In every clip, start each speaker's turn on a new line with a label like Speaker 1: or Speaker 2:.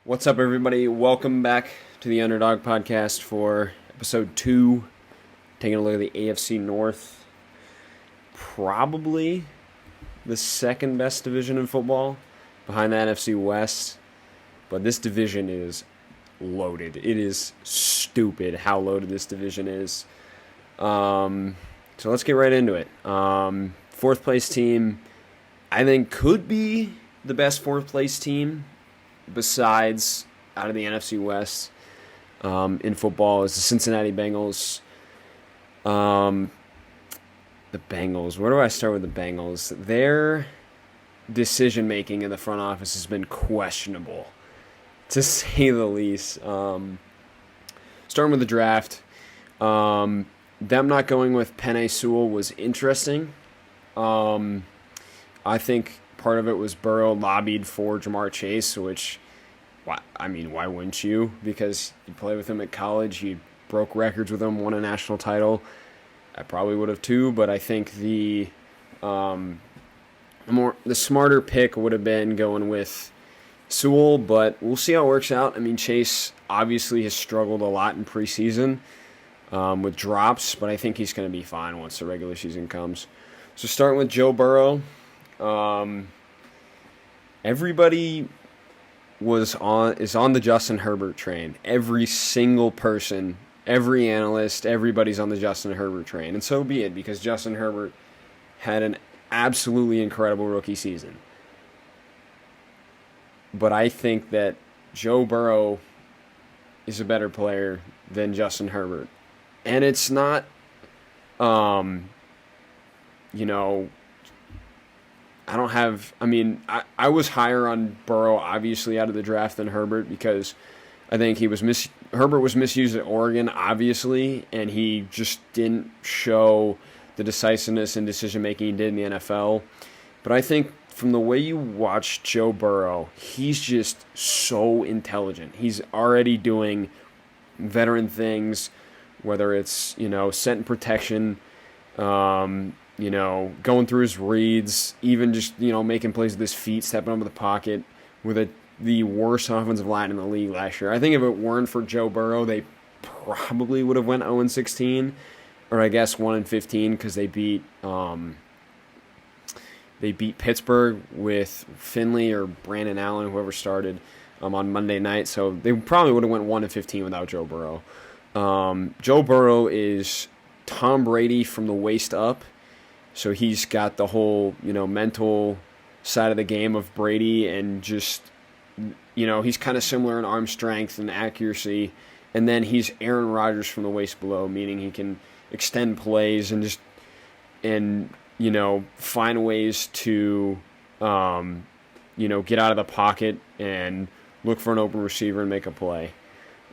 Speaker 1: What's up, everybody? Welcome back to the Underdog podcast for episode 2. Taking a look at the AFC North. Probably the second best division in football behind the NFC West. But this division is loaded. It is stupid how loaded this division is. So let's get right into it. Fourth place team, I think, could be the best fourth place team besides out of the NFC West in football is the Cincinnati Bengals. The Bengals. Where do I start with the Bengals? Their decision-making in the front office has been questionable, to say the least. Starting with the draft, them not going with Penei Sewell was interesting. I think part of it was Burrow lobbied for Jamar Chase, which, why wouldn't you? Because you play with him at college, you broke records with him, won a national title. I probably would have too, but I think the smarter pick would have been going with Sewell, but we'll see how it works out. I mean, Chase obviously has struggled a lot in preseason with drops, but I think he's going to be fine once the regular season comes. So starting with Joe Burrow, everybody is on the Justin Herbert train. Every single person, every analyst, everybody's on the Justin Herbert train. And so be it, because Justin Herbert had an absolutely incredible rookie season. But I think that Joe Burrow is a better player than Justin Herbert. And it's not, I was higher on Burrow, obviously, out of the draft than Herbert because I think Herbert was misused at Oregon, obviously, and he just didn't show the decisiveness and decision-making he did in the NFL. But I think from the way you watch Joe Burrow, he's just so intelligent. He's already doing veteran things, whether it's, set in protection, going through his reads, even just, making plays with his feet, stepping up in the pocket with the worst offensive line in the league last year. I think if it weren't for Joe Burrow, they probably would have went 0-16, or I guess 1-15, because they beat Pittsburgh with Finley or Brandon Allen, whoever started, on Monday night. So they probably would have went 1-15 without Joe Burrow. Joe Burrow is Tom Brady from the waist up. So he's got the whole, mental side of the game of Brady, and just, he's kind of similar in arm strength and accuracy. And then he's Aaron Rodgers from the waist below, meaning he can extend plays and find ways to, get out of the pocket and look for an open receiver and make a play.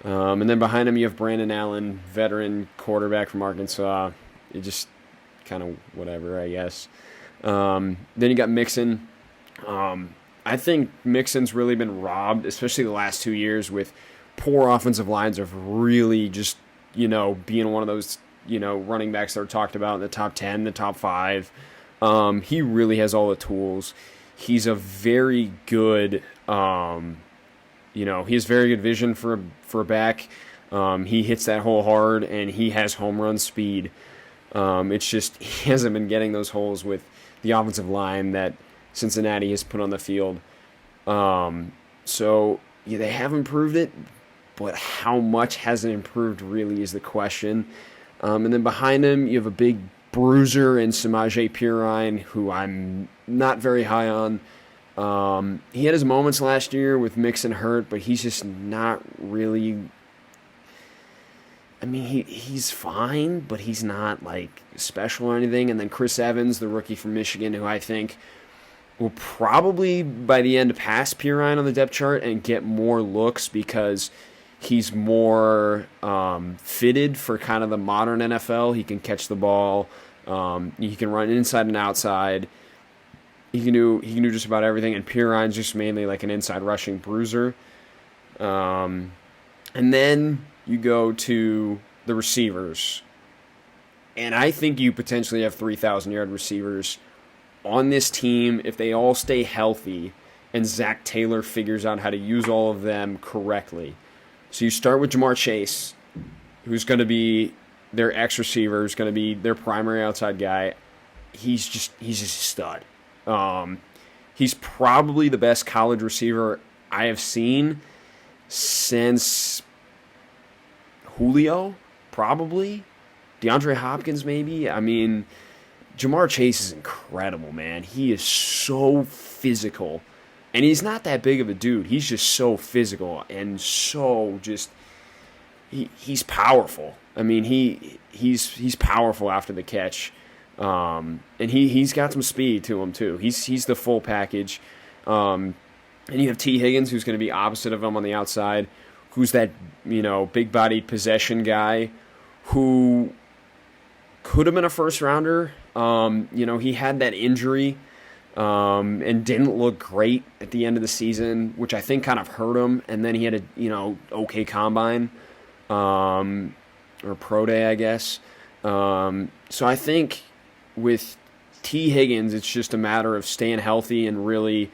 Speaker 1: And then behind him you have Brandon Allen, veteran quarterback from Arkansas. It just kind of whatever, I guess. Then you got Mixon. I think Mixon's really been robbed, especially the last 2 years, with poor offensive lines of really just, being one of those, running backs that are talked about in the top 10, the top 5. He really has all the tools. He's a very good, he has very good vision for a back. He hits that hole hard, and he has home run speed. It's just he hasn't been getting those holes with the offensive line that Cincinnati has put on the field. So they have improved it, but how much has it improved really is the question. And then behind him, you have a big bruiser in Samaje Perine, who I'm not very high on. He had his moments last year with Mixon hurt, but he's just not really... he's fine, but he's not, special or anything. And then Chris Evans, the rookie from Michigan, who I think will probably, by the end, pass Perine on the depth chart and get more looks because he's more fitted for kind of the modern NFL. He can catch the ball. He can run inside and outside. He can do just about everything. And Perine's just mainly like an inside rushing bruiser. And then you go to the receivers. And I think you potentially have 3,000-yard receivers on this team if they all stay healthy and Zach Taylor figures out how to use all of them correctly. So you start with Jamar Chase, who's going to be their X receiver, who's going to be their primary outside guy. He's just a stud. He's probably the best college receiver I have seen since Julio, probably. DeAndre Hopkins, maybe. I mean, Jamar Chase is incredible, man. He is so physical. And he's not that big of a dude. He's just so physical and so just... He's powerful. I mean, he's powerful after the catch. And he's got some speed to him, too. He's the full package. And you have T. Higgins, who's going to be opposite of him on the outside, who's that, big-bodied possession guy who could have been a first-rounder. He had that injury and didn't look great at the end of the season, which I think kind of hurt him. And then he had a, okay combine or pro day, I guess. So I think with T. Higgins, it's just a matter of staying healthy and really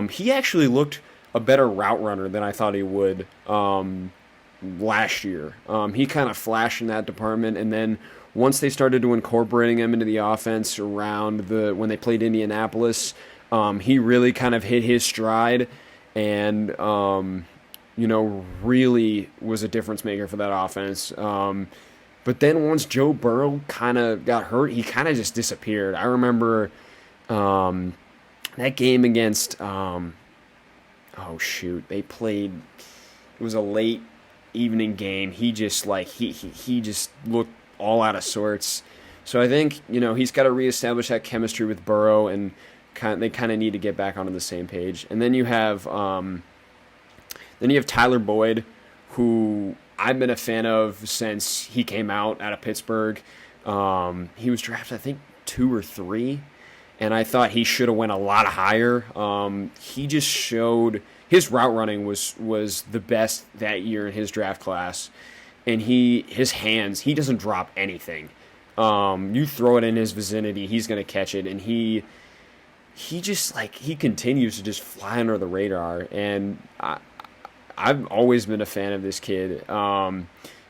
Speaker 1: he actually looked a better route runner than I thought he would last year. He kind of flashed in that department, and then once they started to incorporating him into the offense around when they played Indianapolis, he really kind of hit his stride and really was a difference maker for that offense. But then once Joe Burrow kind of got hurt, he kind of just disappeared. I remember that game against they played. It was a late evening game. He just he just looked all out of sorts. So I think he's got to reestablish that chemistry with Burrow, and they kind of need to get back onto the same page. And then you have Tyler Boyd, who I've been a fan of since he came out of Pittsburgh. He was drafted, I think, 2 or 3, and I thought he should have went a lot higher. He just showed his route running was the best that year in his draft class, and his hands, he doesn't drop anything. You throw it in his vicinity, he's going to catch it, and he just he continues to just fly under the radar, and I've always been a fan of this kid.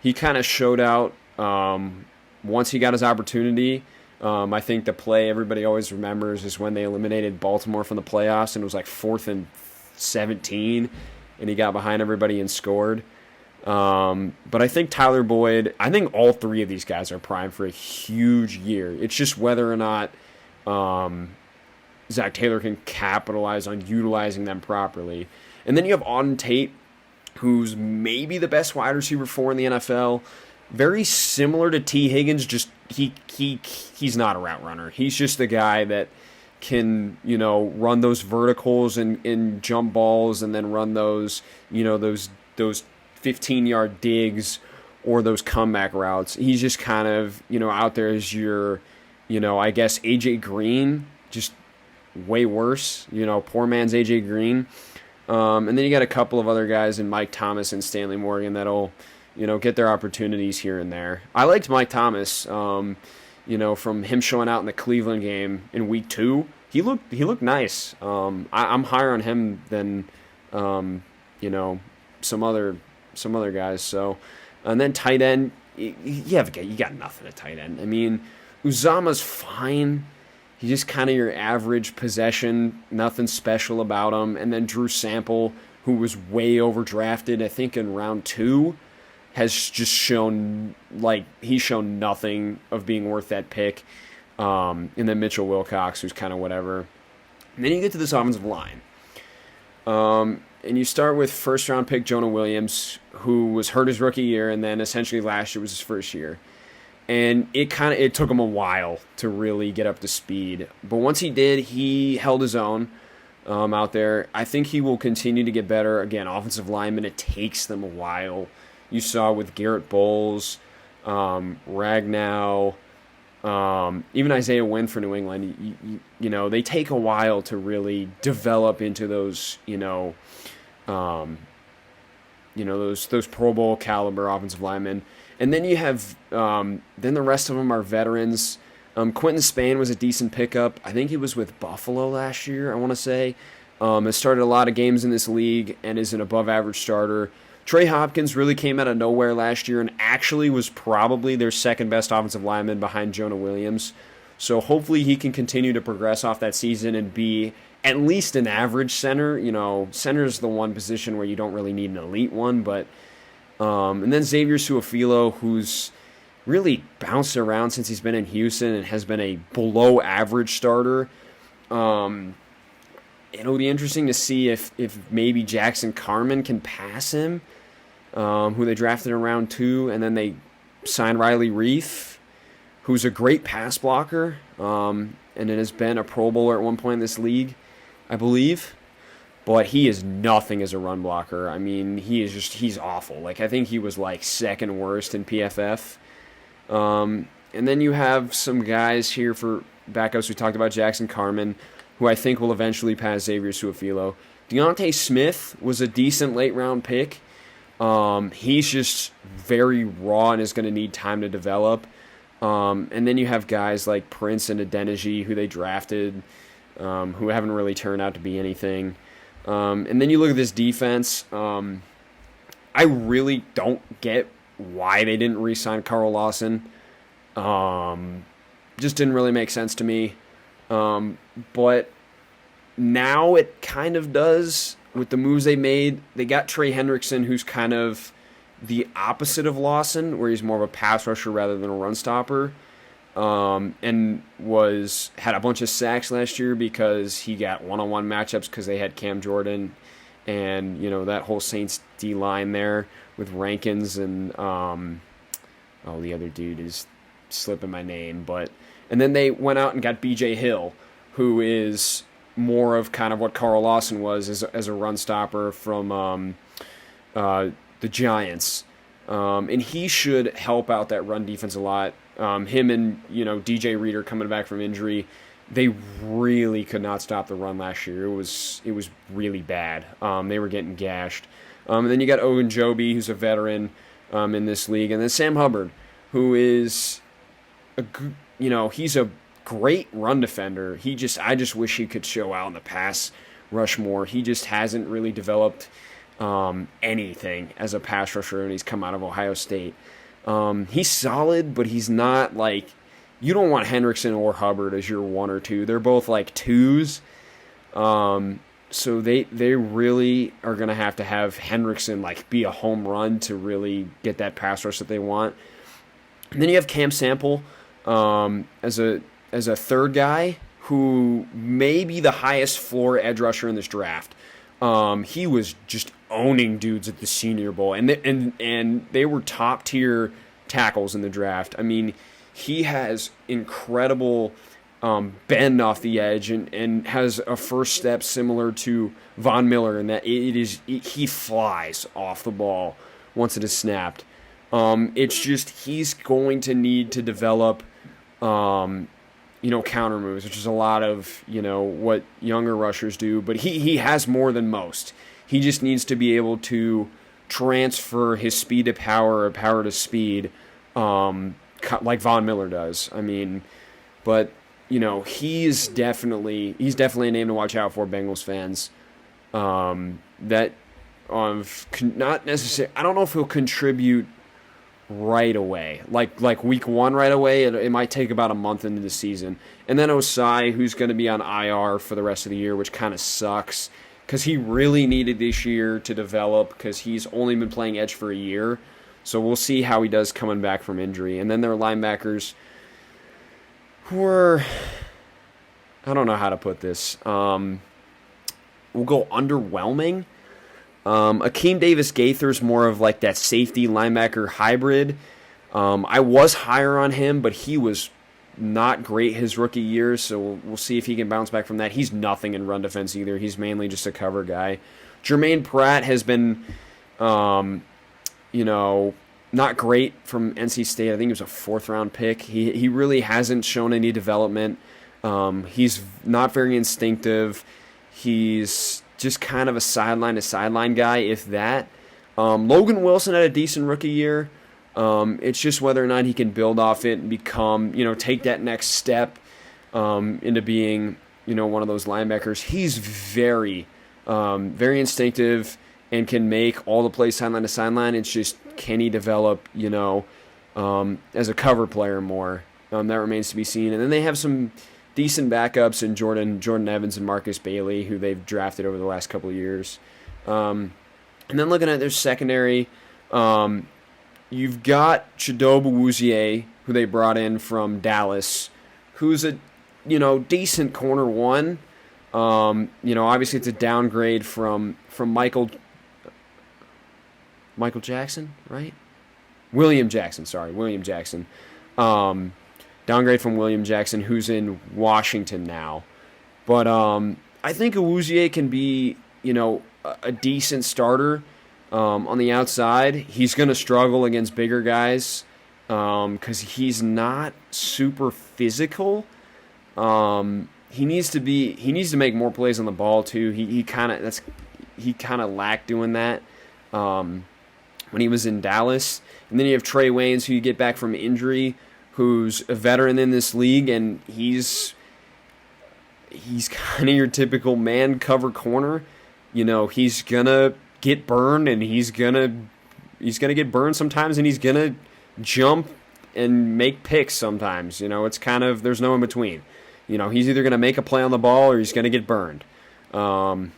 Speaker 1: He kind of showed out once he got his opportunity. I think the play everybody always remembers is when they eliminated Baltimore from the playoffs, and it was 4th and 17, and he got behind everybody and scored. But I think Tyler Boyd, I think all 3 of these guys are primed for a huge year. It's just whether or not Zach Taylor can capitalize on utilizing them properly. And then you have Auden Tate, who's maybe the best wide receiver 4 in the NFL. Very similar to T. Higgins, just he's not a route runner. He's just the guy that can, run those verticals and jump balls, and then run those, those 15-yard digs or those comeback routes. He's just kind of, out there as your, I guess A.J. Green, just way worse, poor man's A.J. Green. And then you got a couple of other guys in Mike Thomas and Stanley Morgan that'll, get their opportunities here and there. I liked Mike Thomas, from him showing out in the Cleveland game in week 2. He looked nice. I'm higher on him than, some other guys. So, and then tight end, you got nothing at tight end. I mean, Uzama's fine. He's just kind of your average possession, nothing special about him. And then Drew Sample, who was way overdrafted, I think in round 2, has just shown he's shown nothing of being worth that pick. And then Mitchell Wilcox, who's kind of whatever. And then you get to this offensive line. And you start with first-round pick Jonah Williams, who was hurt his rookie year, and then essentially last year was his first year. And it took him a while to really get up to speed. But once he did, he held his own out there. I think he will continue to get better. Again, offensive linemen, it takes them a while. You saw with Garrett Bowles, Ragnow, even Isaiah Wynn for New England. They take a while to really develop into those, those Pro Bowl caliber offensive linemen. And then you have, then the rest of them are veterans. Quentin Spain was a decent pickup. I think he was with Buffalo last year, I want to say. Has started a lot of games in this league and is an above-average starter. Trey Hopkins really came out of nowhere last year and actually was probably their second-best offensive lineman behind Jonah Williams. So hopefully he can continue to progress off that season and be at least an average center. Center is the one position where you don't really need an elite one. But and then Xavier Su'a-Filo, who's really bounced around since he's been in Houston and has been a below-average starter. It'll be interesting to see if maybe Jackson Carman can pass him, who they drafted in round 2, and then they signed Riley Reiff, who's a great pass blocker, and it has been a Pro Bowler at one point in this league, I believe. But he is nothing as a run blocker. I mean, he's awful. I think he was second worst in PFF. And then you have some guys here for backups. We talked about Jackson Carman, who I think will eventually pass Xavier Su'a-Filo. Deontay Smith was a decent late-round pick. He's just very raw and is going to need time to develop. And then you have guys like Prince and Adeniji, who they drafted, who haven't really turned out to be anything. And then you look at this defense. I really don't get why they didn't re-sign Carl Lawson. Just didn't really make sense to me. But now it kind of does with the moves they made. They got Trey Hendrickson, who's kind of the opposite of Lawson, where he's more of a pass rusher rather than a run stopper, and had a bunch of sacks last year because he got one-on-one matchups because they had Cam Jordan and that whole Saints D line there with Rankins and the other dude is slipping my name, and then they went out and got B.J. Hill, who is more of kind of what Carl Lawson was as a run stopper from the Giants. And he should help out that run defense a lot. Him and, DJ Reader coming back from injury, they really could not stop the run last year. It was really bad. They were getting gashed. And then you got Ogunjobi, who's a veteran in this league. And then Sam Hubbard, who is he's a great run defender. I just wish he could show out in the pass rush more. He just hasn't really developed anything as a pass rusher, and he's come out of Ohio State. He's solid, but he's not you don't want Hendrickson or Hubbard as your 1 or 2. They're both 2s. So they really are going to have Hendrickson be a home run to really get that pass rush that they want. And then you have Cam Sample as a third guy who may be the highest floor edge rusher in this draft. He was just owning dudes at the Senior Bowl, and they were top tier tackles in the draft. I mean, he has incredible bend off the edge and has a first step similar to Von Miller in that he flies off the ball once it is snapped. It's just he's going to need to develop counter moves, which is a lot of, what younger rushers do. But he has more than most. He just needs to be able to transfer his speed to power or power to speed, like Von Miller does. I mean, but, he's definitely a name to watch out for, Bengals fans. Not necessarily, I don't know if he'll contribute right away, like week 1 right away. It might take about a month into the season. And then Osai, who's going to be on IR for the rest of the year, which kind of sucks because he really needed this year to develop because he's only been playing edge for a year. So we'll see how he does coming back from injury. And then their linebackers were, I don't know how to put this. We'll go underwhelming. Akeem Davis-Gaither's more of that safety linebacker hybrid. I was higher on him, but he was not great his rookie year, so we'll see if he can bounce back from that. He's nothing in run defense either. He's mainly just a cover guy. Jermaine Pratt has been, not great from NC State. I think he was a 4th-round pick. He really hasn't shown any development. He's not very instinctive. He's just kind of a sideline-to-sideline guy, if that. Logan Wilson had a decent rookie year. It's just whether or not he can build off it and become, take that next step into being one of those linebackers. He's very, very instinctive and can make all the plays sideline to sideline. It's just, can he develop, as a cover player more? That remains to be seen. And then they have some decent backups in Jordan Evans and Marcus Bailey, who they've drafted over the last couple of years. And then looking at their secondary, you've got Chidobe Awuzie, who they brought in from Dallas, who's a decent corner one. Obviously it's a downgrade from Michael Jackson, right? William Jackson. Downgrade from William Jackson, who's in Washington now. But I think Awuzie can be, a decent starter on the outside. He's going to struggle against bigger guys because he's not super physical. He needs to make more plays on the ball too. He kind of lacked doing that when he was in Dallas. And then you have Trey Waynes, who you get back from injury, who's a veteran in this league, and he's kind of your typical man cover corner. He's gonna get burned, and he's gonna get burned sometimes, and he's gonna jump and make picks sometimes. It's kind of, there's no in between. He's either gonna make a play on the ball or he's gonna get burned.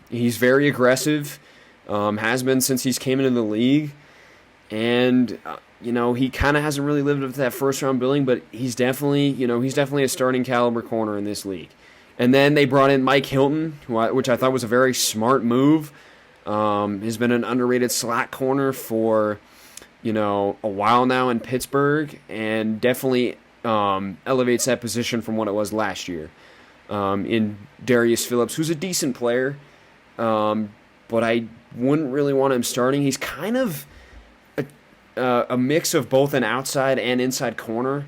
Speaker 1: He's very aggressive, has been since he's came into the league, and he kind of hasn't really lived up to that first round billing, but he's definitely a starting caliber corner in this league. And then they brought in Mike Hilton, which I thought was a very smart move. He's been an underrated slot corner for, a while now in Pittsburgh, and definitely elevates that position from what it was last year. In Darius Phillips, who's a decent player, but I wouldn't really want him starting. He's kind of a mix of both an outside and inside corner.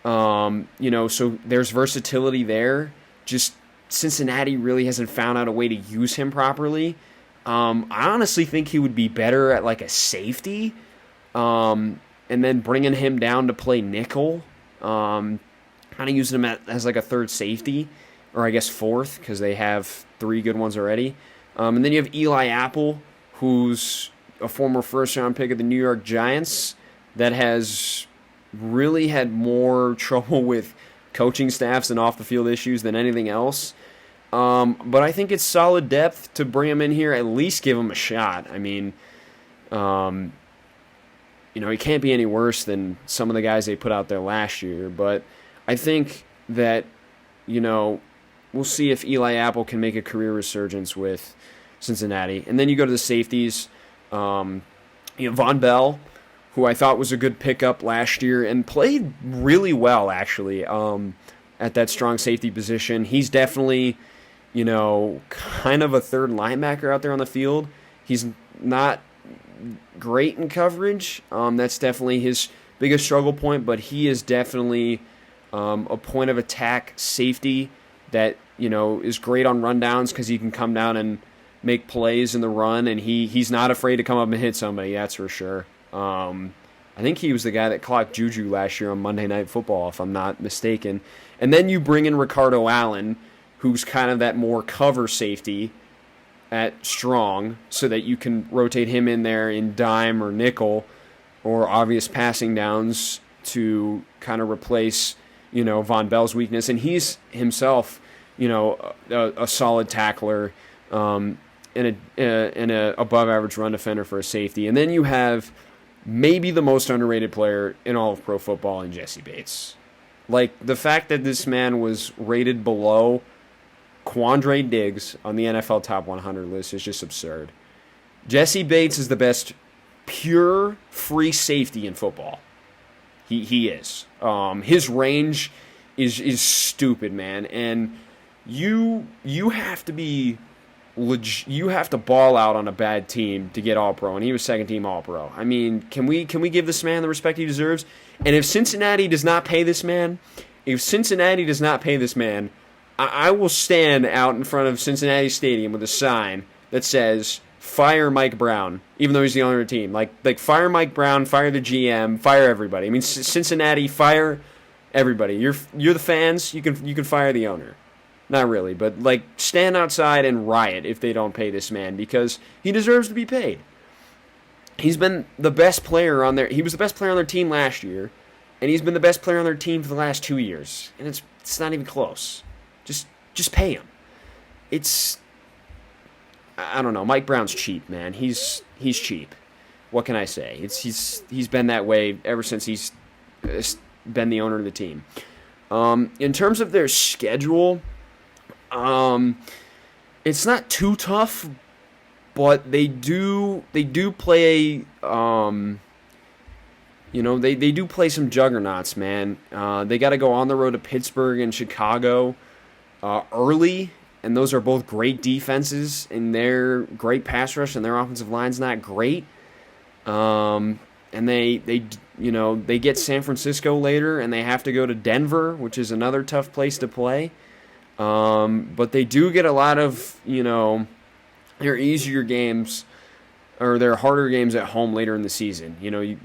Speaker 1: So there's versatility there. Just Cincinnati really hasn't found out a way to use him properly. I honestly think he would be better at like a safety, and then bringing him down to play nickel, kind of using him as like a third safety, or I guess fourth, because they have 3 good ones already. And then you have Eli Apple, who's a former first-round pick of the New York Giants that has really had more trouble with coaching staffs and off-the-field issues than anything else. But I think it's solid depth to bring him in here, at least give him a shot. I mean, he can't be any worse than some of the guys they put out there last year. But I think that, we'll see if Eli Apple can make a career resurgence with Cincinnati. And then you go to the safeties. Von Bell, who I thought was a good pickup last year and played really well, actually, at that strong safety position. He's definitely, kind of a third linebacker out there on the field. He's not great in coverage. That's definitely his biggest struggle point, but he is definitely a point of attack safety that, is great on rundowns because he can come down and make plays in the run, and he's not afraid to come up and hit somebody, that's for sure. I think he was the guy that clocked Juju last year on Monday Night Football, if I'm not mistaken. And then you bring in Ricardo Allen, who's kind of that more cover safety at strong, so that you can rotate him in there in dime or nickel or obvious passing downs to kind of replace, Von Bell's weakness. And he's himself, a solid tackler, and a above average run defender for a safety. And then you have maybe the most underrated player in all of pro football in Jesse Bates. Like, the fact that this man was rated below Quandre Diggs on the NFL Top 100 list is just absurd. Jesse Bates is the best pure free safety in football. He is. His range is stupid, man. And you have to be you have to ball out on a bad team to get All-Pro, and he was second-team All-Pro. I mean, can we give this man the respect he deserves? And if Cincinnati does not pay this man, I will stand out in front of Cincinnati Stadium with a sign that says, "Fire Mike Brown," even though he's the owner of the team. Like fire Mike Brown, fire the GM, fire everybody. I mean, Cincinnati, fire everybody. You're the fans. You can fire the owner. Not really, but like stand outside and riot if they don't pay this man because he deserves to be paid. He's been the best player on their. He was the best player on their team last year, and he's been the best player on their team for the last 2 years, and it's not even close. Just pay him. It's I don't know. Mike Brown's cheap, man. He's cheap. What can I say? He's been that way ever since he's been the owner of the team. In terms of their schedule, it's not too tough, but they do play. They do play some juggernauts, man. They got to go on the road to Pittsburgh and Chicago early, and those are both great defenses, and their great pass rush and their offensive line's not great. And they get San Francisco later, and they have to go to Denver, which is another tough place to play. But they do get a lot of, their easier games or their harder games at home later in the season.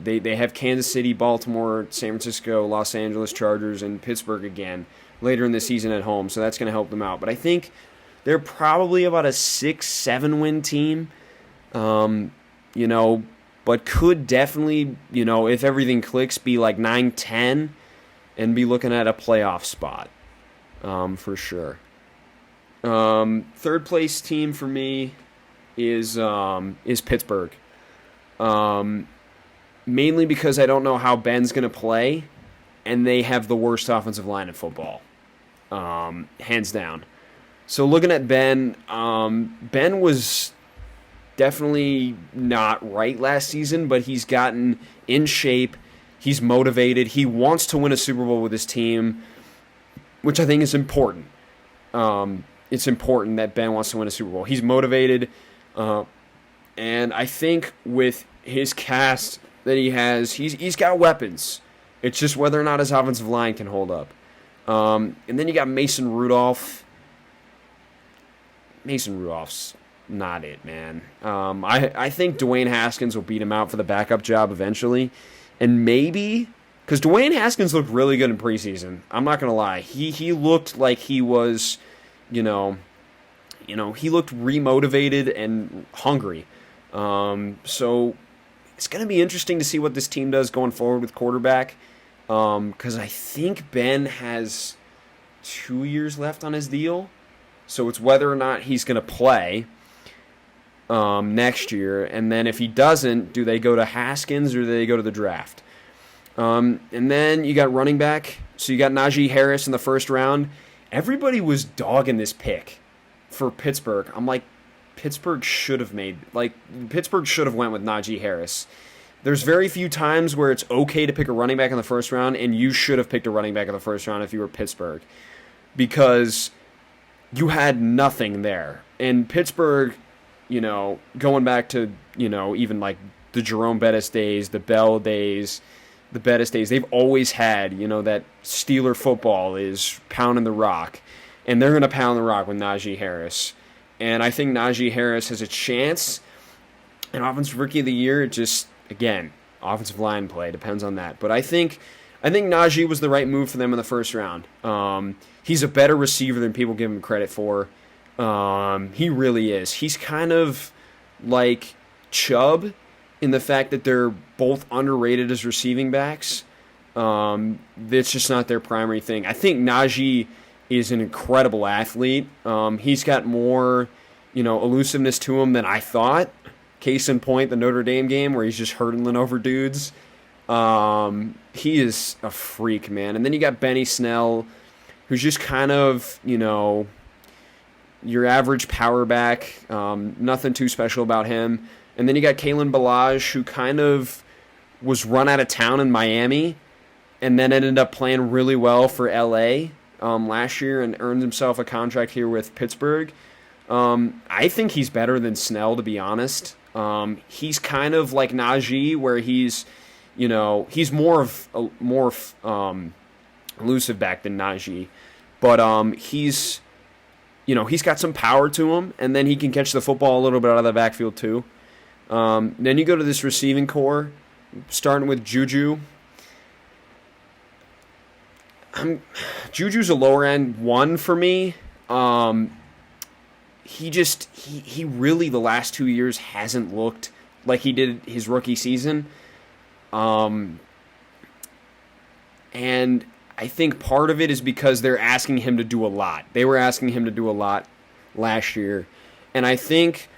Speaker 1: They have Kansas City, Baltimore, San Francisco, Los Angeles Chargers, and Pittsburgh again later in the season at home, so that's going to help them out. But I think they're probably about a 6-7 win team, but could definitely, if everything clicks, be like 9-10 and be looking at a playoff spot for sure. Third place team for me is Pittsburgh. Mainly because I don't know how Ben's going to play, and they have the worst offensive line in football, hands down. So looking at Ben, Ben was definitely not right last season, but he's gotten in shape. He's motivated. He wants to win a Super Bowl with his team, which I think is important. It's important that Ben wants to win a Super Bowl. He's motivated, and I think with his cast that he has, he's got weapons. It's just whether or not his offensive line can hold up. And then you got Mason Rudolph. Mason Rudolph's not it, man. I think Dwayne Haskins will beat him out for the backup job eventually. And maybe, because Dwayne Haskins looked really good in preseason. I'm not going to lie. He looked like he was, he looked remotivated and hungry. So it's going to be interesting to see what this team does going forward with quarterback. Because I think Ben has 2 years left on his deal. So it's whether or not he's going to play next year. And then if he doesn't, do they go to Haskins or do they go to the draft? And then you got running back. So you got Najee Harris in the first round. Everybody was dogging this pick for Pittsburgh. I'm like, Pittsburgh should have went with Najee Harris. There's very few times where it's okay to pick a running back in the first round, and you should have picked a running back in the first round if you were Pittsburgh, because you had nothing there. And Pittsburgh, going back to, even like the Jerome Bettis days, the Bell days, the Bettis days, they've always had, that Steeler football is pounding the rock. And they're going to pound the rock with Najee Harris. And I think Najee Harris has a chance. And Offensive Rookie of the Year, again, offensive line play, depends on that. But I think Najee was the right move for them in the first round. He's a better receiver than people give him credit for. He really is. He's kind of like Chubb in the fact that they're both underrated as receiving backs. That's just not their primary thing. I think Najee is an incredible athlete. He's got more, elusiveness to him than I thought. Case in point, the Notre Dame game where he's just hurdling over dudes. He is a freak, man. And then you got Benny Snell, who's just kind of, your average power back. Nothing too special about him. And then you got Kalen Ballage, who kind of was run out of town in Miami and then ended up playing really well for L.A. Last year and earned himself a contract here with Pittsburgh. I think he's better than Snell, to be honest. He's kind of like Najee, where he's more elusive back than Najee, but he's got some power to him, and then he can catch the football a little bit out of the backfield too. Then you go to this receiving core, starting with Juju. Juju's a lower end one for me. He really the last 2 years hasn't looked like he did his rookie season. And I think part of it is because they're asking him to do a lot. They were asking him to do a lot last year. And I think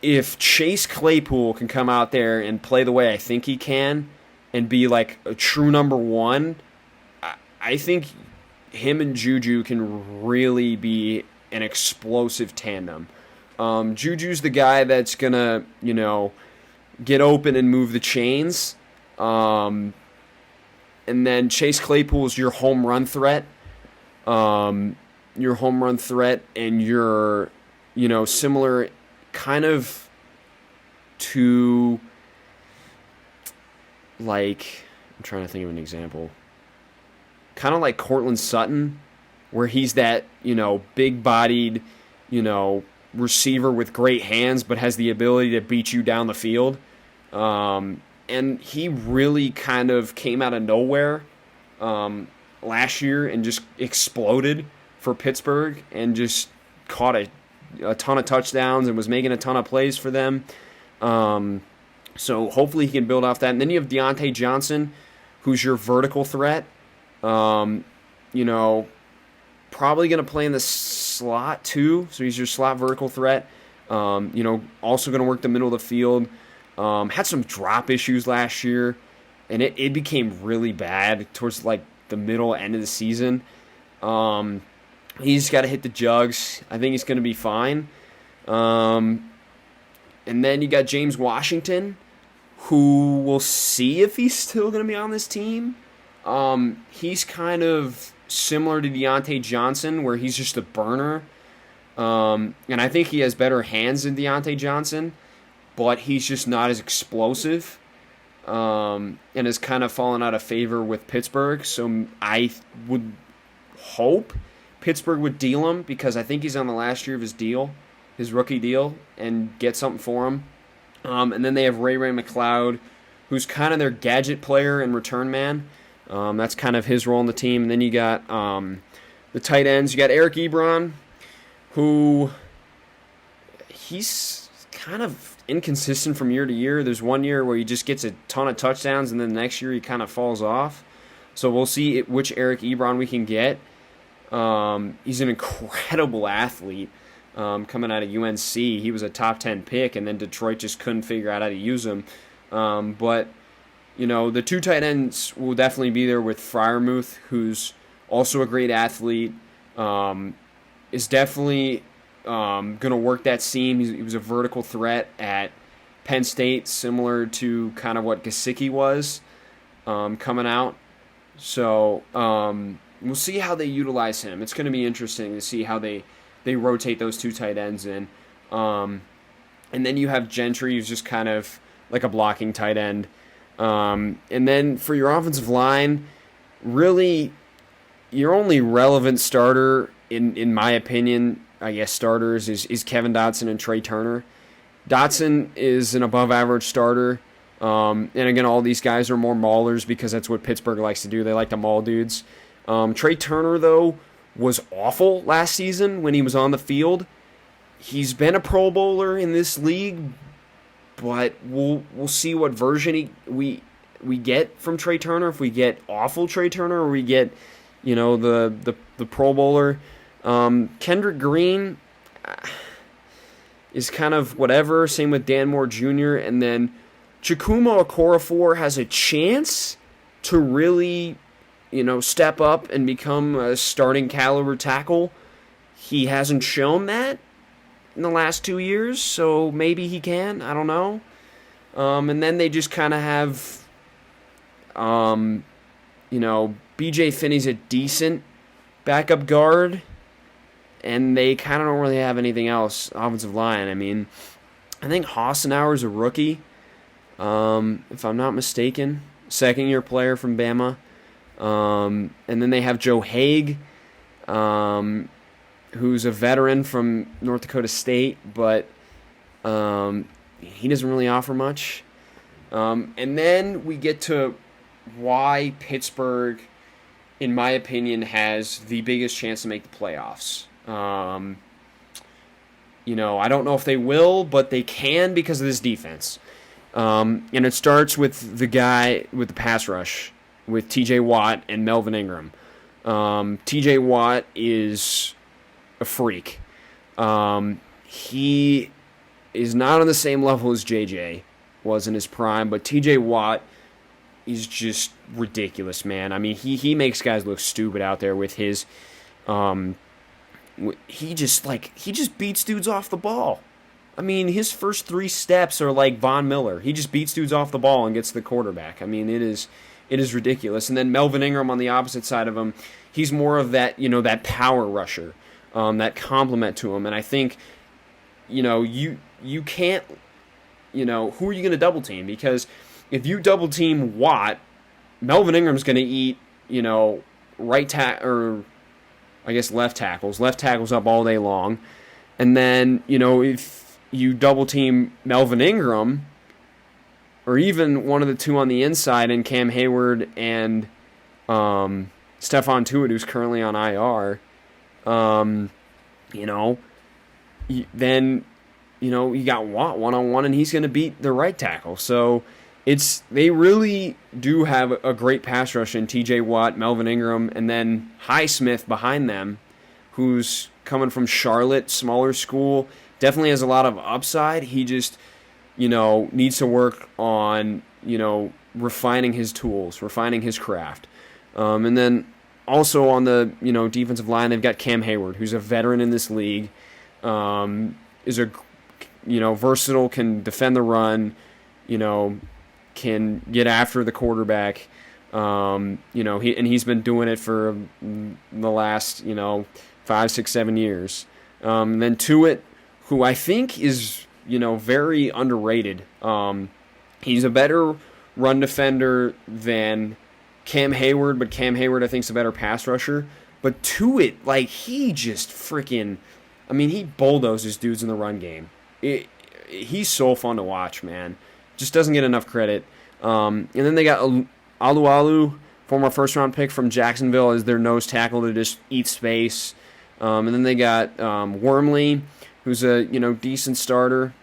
Speaker 1: if Chase Claypool can come out there and play the way I think he can and be like a true number one, I think him and Juju can really be an explosive tandem. Juju's the guy that's going to, get open and move the chains. And then Chase Claypool is your home run threat. And you're, similar kind of to, like, I'm trying to think of an example. Kind of like Cortland Sutton, where he's that, big-bodied, receiver with great hands, but has the ability to beat you down the field. And he really kind of came out of nowhere last year and just exploded for Pittsburgh and just caught a ton of touchdowns and was making a ton of plays for them. So hopefully he can build off that. And then you have Deontay Johnson, who's your vertical threat. Probably going to play in the slot too, so he's your slot vertical threat. Also going to work the middle of the field. Had some drop issues last year, and it became really bad towards like the middle end of the season. He's got to hit the jugs. I think he's going to be fine. And then you got James Washington, who we'll see if he's still going to be on this team. He's kind of similar to Deontay Johnson, where he's just a burner. And I think he has better hands than Deontay Johnson, but he's just not as explosive. And has kind of fallen out of favor with Pittsburgh. So I would hope Pittsburgh would deal him, because I think he's on the last year of his deal, his rookie deal, and get something for him. And then they have Ray McLeod, who's kind of their gadget player and return man. That's kind of his role in the team. And then you got the tight ends. You got Eric Ebron, who he's kind of inconsistent from year to year. There's one year where he just gets a ton of touchdowns, and then the next year he kind of falls off. So we'll see which Eric Ebron we can get. He's an incredible athlete coming out of UNC. He was a top 10 pick, and then Detroit just couldn't figure out how to use him. But the two tight ends will definitely be there with Freiermuth, who's also a great athlete, is definitely going to work that seam. He was a vertical threat at Penn State, similar to kind of what Gesicki was coming out. So we'll see how they utilize him. It's going to be interesting to see how they rotate those two tight ends in. And then you have Gentry, who's just kind of like a blocking tight end. And then for your offensive line, really, your only relevant starter, in my opinion, I guess starters, is Kevin Dotson and Trey Turner. Dotson is an above-average starter. And again, all these guys are more maulers because that's what Pittsburgh likes to do. They like to maul dudes. Trey Turner, though, was awful last season when he was on the field. He's been a Pro Bowler in this league, but we'll see what version we get from Trey Turner. If we get awful Trey Turner, or we get the Pro Bowler. Kendrick Green is kind of whatever. Same with Dan Moore Jr. And then Chukwuma Okorafor has a chance to really step up and become a starting caliber tackle. He hasn't shown that in the last 2 years, so maybe he can. I don't know. And then they just kind of have, B.J. Finney's a decent backup guard, and they kind of don't really have anything else offensive line. I mean, I think Hassenauer's a rookie, if I'm not mistaken, second-year player from Bama. And then they have Joe Haig, who's a veteran from North Dakota State, but he doesn't really offer much. And then we get to why Pittsburgh, in my opinion, has the biggest chance to make the playoffs. I don't know if they will, but they can because of this defense. And it starts with the guy with the pass rush, with T.J. Watt and Melvin Ingram. T.J. Watt is a freak. He is not on the same level as J.J. was in his prime, but T.J. Watt is just ridiculous, man. I mean, he makes guys look stupid out there with his... he just beats dudes off the ball. I mean, his first 3 steps are like Von Miller. He just beats dudes off the ball and gets to the quarterback. I mean, it is ridiculous. And then Melvin Ingram on the opposite side of him, he's more of that, that power rusher, that complement to him. And I think, you can't, who are you going to double team? Because if you double team Watt, Melvin Ingram's going to eat, right tackle, or I guess left tackles up all day long. And then, if you double team Melvin Ingram, or even one of the two on the inside, and Cam Hayward and Stephon Tuitt, who's currently on IR, then you got Watt one-on-one, and he's going to beat the right tackle. So they really do have a great pass rush in T.J. Watt, Melvin Ingram, and then Highsmith behind them, who's coming from Charlotte, smaller school, definitely has a lot of upside. He just, needs to work on, refining his tools, refining his craft. And then also on the, defensive line, they've got Cam Hayward, who's a veteran in this league, is a, versatile, can defend the run, can get after the quarterback. He's been doing it for the last, 5, 6, 7 years. And then Tuitt, who I think is, very underrated. He's a better run defender than Cam Hayward, but Cam Hayward I think is a better pass rusher. But Tuitt, he just freaking, he bulldozes dudes in the run game. He's so fun to watch, man. Just doesn't get enough credit. And then they got Alualu, former first-round pick from Jacksonville, as their nose tackle to just eat space. And then they got Wormley, who's a decent starter,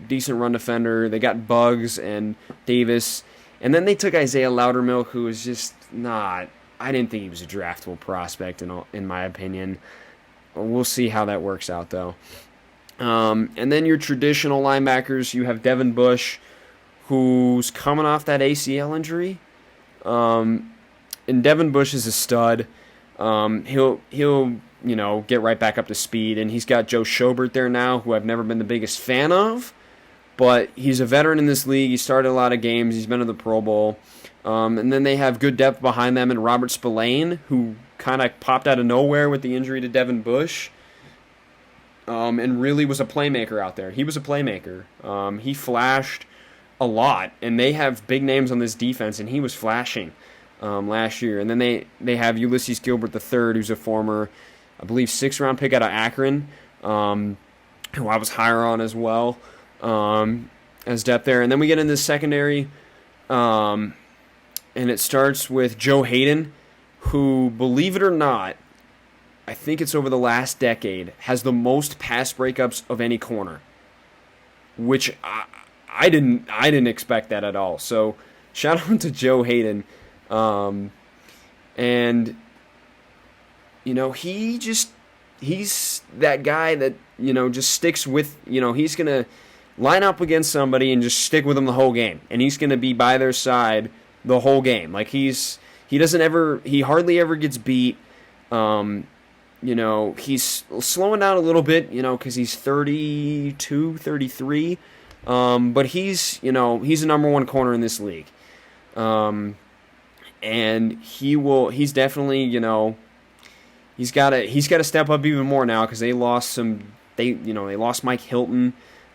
Speaker 1: decent run defender. They got Buggs and Davis. And then they took Isaiah Loudermilk, who was just not... I didn't think he was a draftable prospect, in my opinion. We'll see how that works out, though. And then your traditional linebackers, you have Devin Bush, who's coming off that ACL injury. And Devin Bush is a stud. He'll get right back up to speed. And he's got Joe Schobert there now, who I've never been the biggest fan of. But he's a veteran in this league. He started a lot of games. He's been to the Pro Bowl. And then they have good depth behind them, and Robert Spillane, who kind of popped out of nowhere with the injury to Devin Bush. And really was a playmaker out there. He was a playmaker. He flashed a lot, and they have big names on this defense, and he was flashing last year. And then they have Ulysses Gilbert III, who's a former, I believe, 6th-round pick out of Akron, who I was higher on as well, as depth there. And then we get into the secondary, and it starts with Joe Hayden, who, believe it or not, I think it's over the last decade, has the most pass breakups of any corner, which I didn't expect that at all. So shout out to Joe Hayden, and he's that guy that just sticks with he's gonna line up against somebody and just stick with them the whole game, and he's gonna be by their side the whole game. Like he hardly ever gets beat. He's slowing down a little bit, because he's 32, 33. But he's a number one corner in this league. And he's definitely, he's got to step up even more now, because they lost they lost Mike Hilton.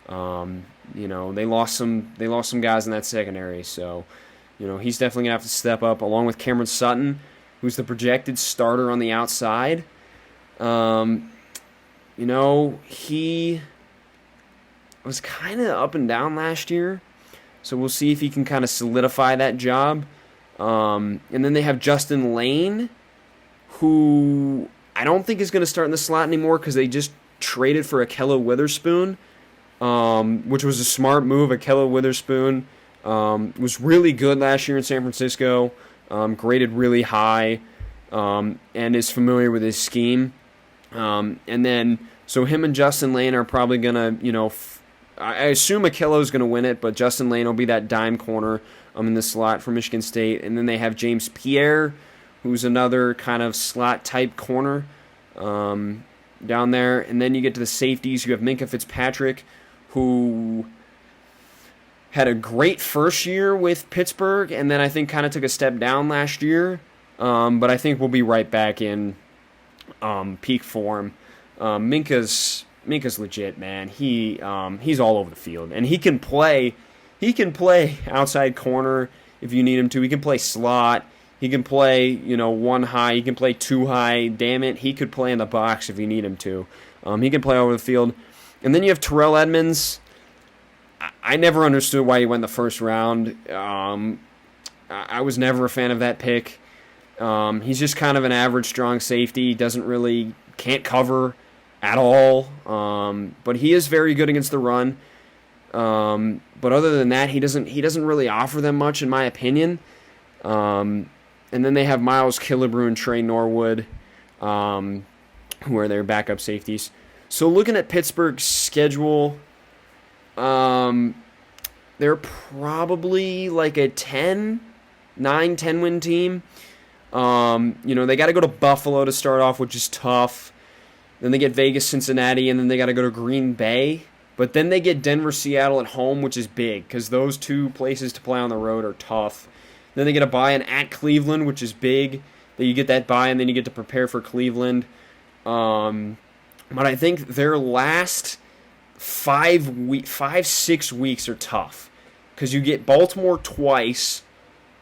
Speaker 1: They lost some guys in that secondary. So, he's definitely going to have to step up, along with Cameron Sutton, who's the projected starter on the outside. He was kind of up and down last year, so we'll see if he can kind of solidify that job. And then they have Justin Lane, who I don't think is going to start in the slot anymore because they just traded for Ahkello Witherspoon, which was a smart move. Ahkello Witherspoon was really good last year in San Francisco, graded really high, and is familiar with his scheme. And then, so him and Justin Lane are probably going to, I assume Ahkello's going to win it, but Justin Lane will be that dime corner in the slot for Michigan State. And then they have James Pierre, who's another kind of slot-type corner down there. And then you get to the safeties. You have Minkah Fitzpatrick, who had a great first year with Pittsburgh, and then I think kind of took a step down last year. But I think we'll be right back in peak form. Minkah's legit, man. He's all over the field, and he can play outside corner if you need him to. He can play slot. He can play, one high. He can play two high. Damn it, he could play in the box if you need him to. He can play over the field. And then you have Terrell Edmunds. I never understood why he went in the first round. I was never a fan of that pick. He's just kind of an average strong safety. Can't cover at all. But he is very good against the run. But other than that, he doesn't really offer them much, in my opinion. And then they have Miles Killebrew and Trey Norwood, who are their backup safeties. So looking at Pittsburgh's schedule, they're probably like a 10 win team. They got to go to Buffalo to start off, which is tough. Then they get Vegas, Cincinnati, and then they got to go to Green Bay. But then they get Denver, Seattle at home, which is big because those two places to play on the road are tough. Then they get a bye-in at Cleveland, which is big. That you get that bye, and then you get to prepare for Cleveland. But I think their last 6 weeks are tough because you get Baltimore twice.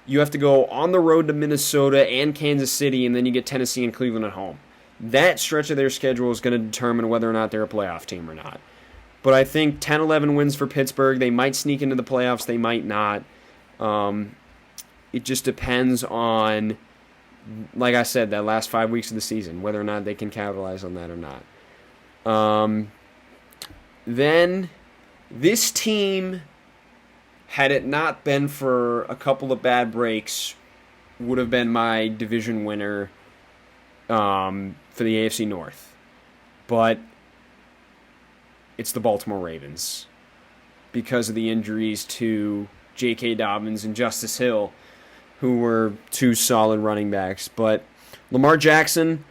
Speaker 1: You have to go on the road to Minnesota and Kansas City, and then you get Tennessee and Cleveland at home. That stretch of their schedule is going to determine whether or not they're a playoff team or not. But I think 10-11 wins for Pittsburgh. They might sneak into the playoffs. They might not. It just depends on, like I said, that last 5 weeks of the season, whether or not they can capitalize on that or not. Then this team, had it not been for a couple of bad breaks, would have been my division winner for the AFC North. But it's the Baltimore Ravens because of the injuries to J.K. Dobbins and Justice Hill, who were two solid running backs. But Lamar Jackson,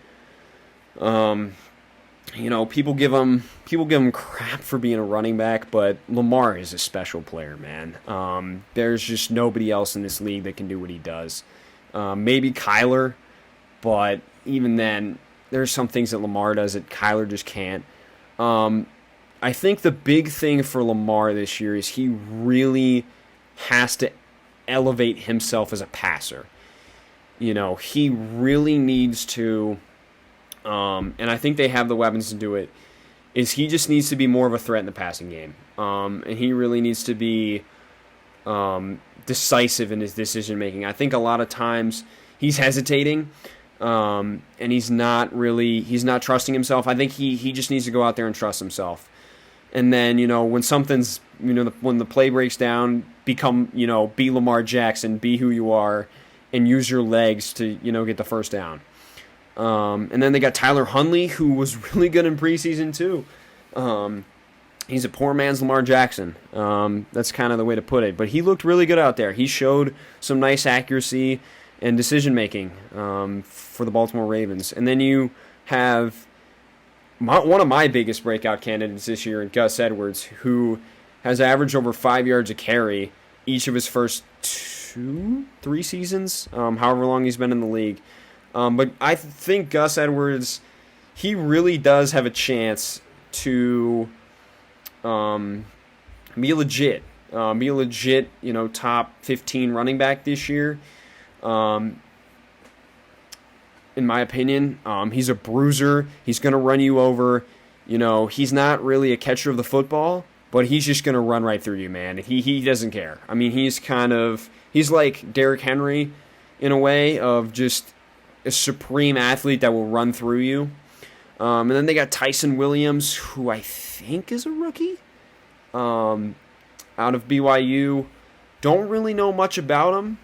Speaker 1: people give him crap for being a running back, but Lamar is a special player, man. There's just nobody else in this league that can do what he does. Maybe Kyler, but even then, there's some things that Lamar does that Kyler just can't. I think the big thing for Lamar this year is he really has to elevate himself as a passer. He really needs to, and I think they have the weapons to do it, is he just needs to be more of a threat in the passing game. And he really needs to be decisive in his decision-making. I think a lot of times he's hesitating, and he's not trusting himself. I think he just needs to go out there and trust himself. And then, when something's, when the play breaks down, be Lamar Jackson, be who you are, and use your legs to, get the first down. And then they got Tyler Huntley, who was really good in preseason too. He's a poor man's Lamar Jackson. That's kind of the way to put it. But he looked really good out there. He showed some nice accuracy and decision-making for the Baltimore Ravens. And then you have one of my biggest breakout candidates this year, Gus Edwards, who has averaged over 5 yards a carry each of his first 3 seasons, however long he's been in the league. But I think Gus Edwards, he really does have a chance to be legit, top 15 running back this year. In my opinion, he's a bruiser. He's going to run you over. He's not really a catcher of the football, but he's just going to run right through you, man. He doesn't care. I mean, he's like Derrick Henry in a way of just a supreme athlete that will run through you. And then they got Tyson Williams, who I think is a rookie, out of BYU. Don't really know much about him,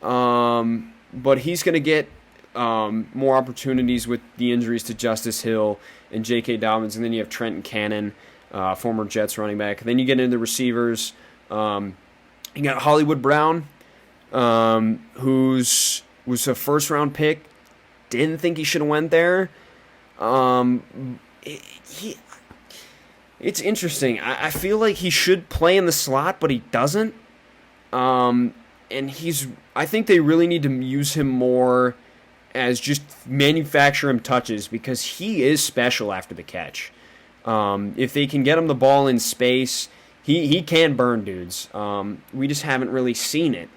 Speaker 1: but he's going to get more opportunities with the injuries to Justice Hill and J.K. Dobbins. And then you have Trenton Cannon, former Jets running back. Then you get into the receivers. You got Hollywood Brown, was a first-round pick. Didn't think he should have went there. It's interesting. I feel like he should play in the slot, but he doesn't. And I think they really need to use him more as just manufacture him touches, because he is special after the catch. If they can get him the ball in space, he can burn dudes. We just haven't really seen it.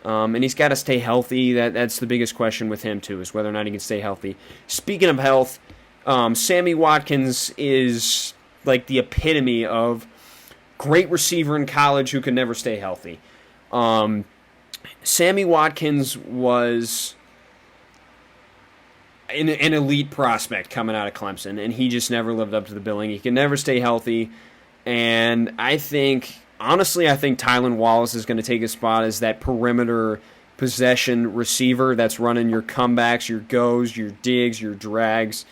Speaker 1: And he's got to stay healthy. That's the biggest question with him, too, is whether or not he can stay healthy. Speaking of health, Sammy Watkins is like the epitome of great receiver in college who can never stay healthy. Sammy Watkins was an elite prospect coming out of Clemson, and he just never lived up to the billing. He can never stay healthy. And honestly, I think Tylan Wallace is going to take a spot as that perimeter possession receiver that's running your comebacks, your goes, your digs, your drags.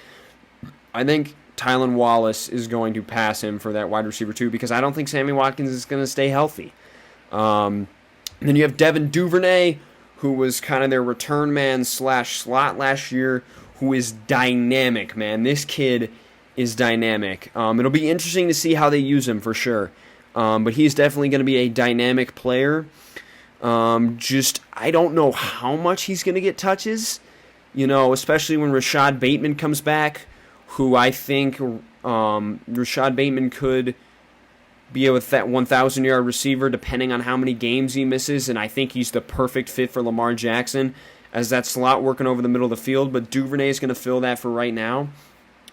Speaker 1: I think Tylan Wallace is going to pass him for that wide receiver too, because I don't think Sammy Watkins is going to stay healthy. And then you have Devin Duvernay, who was kind of their return man / slot last year, who is dynamic, man. This kid is dynamic. It'll be interesting to see how they use him for sure. But he's definitely going to be a dynamic player. I don't know how much he's going to get touches, especially when Rashad Bateman comes back, who I think Rashad Bateman could be with that 1,000-yard receiver depending on how many games he misses, and I think he's the perfect fit for Lamar Jackson as that slot working over the middle of the field, but Duvernay is going to fill that for right now.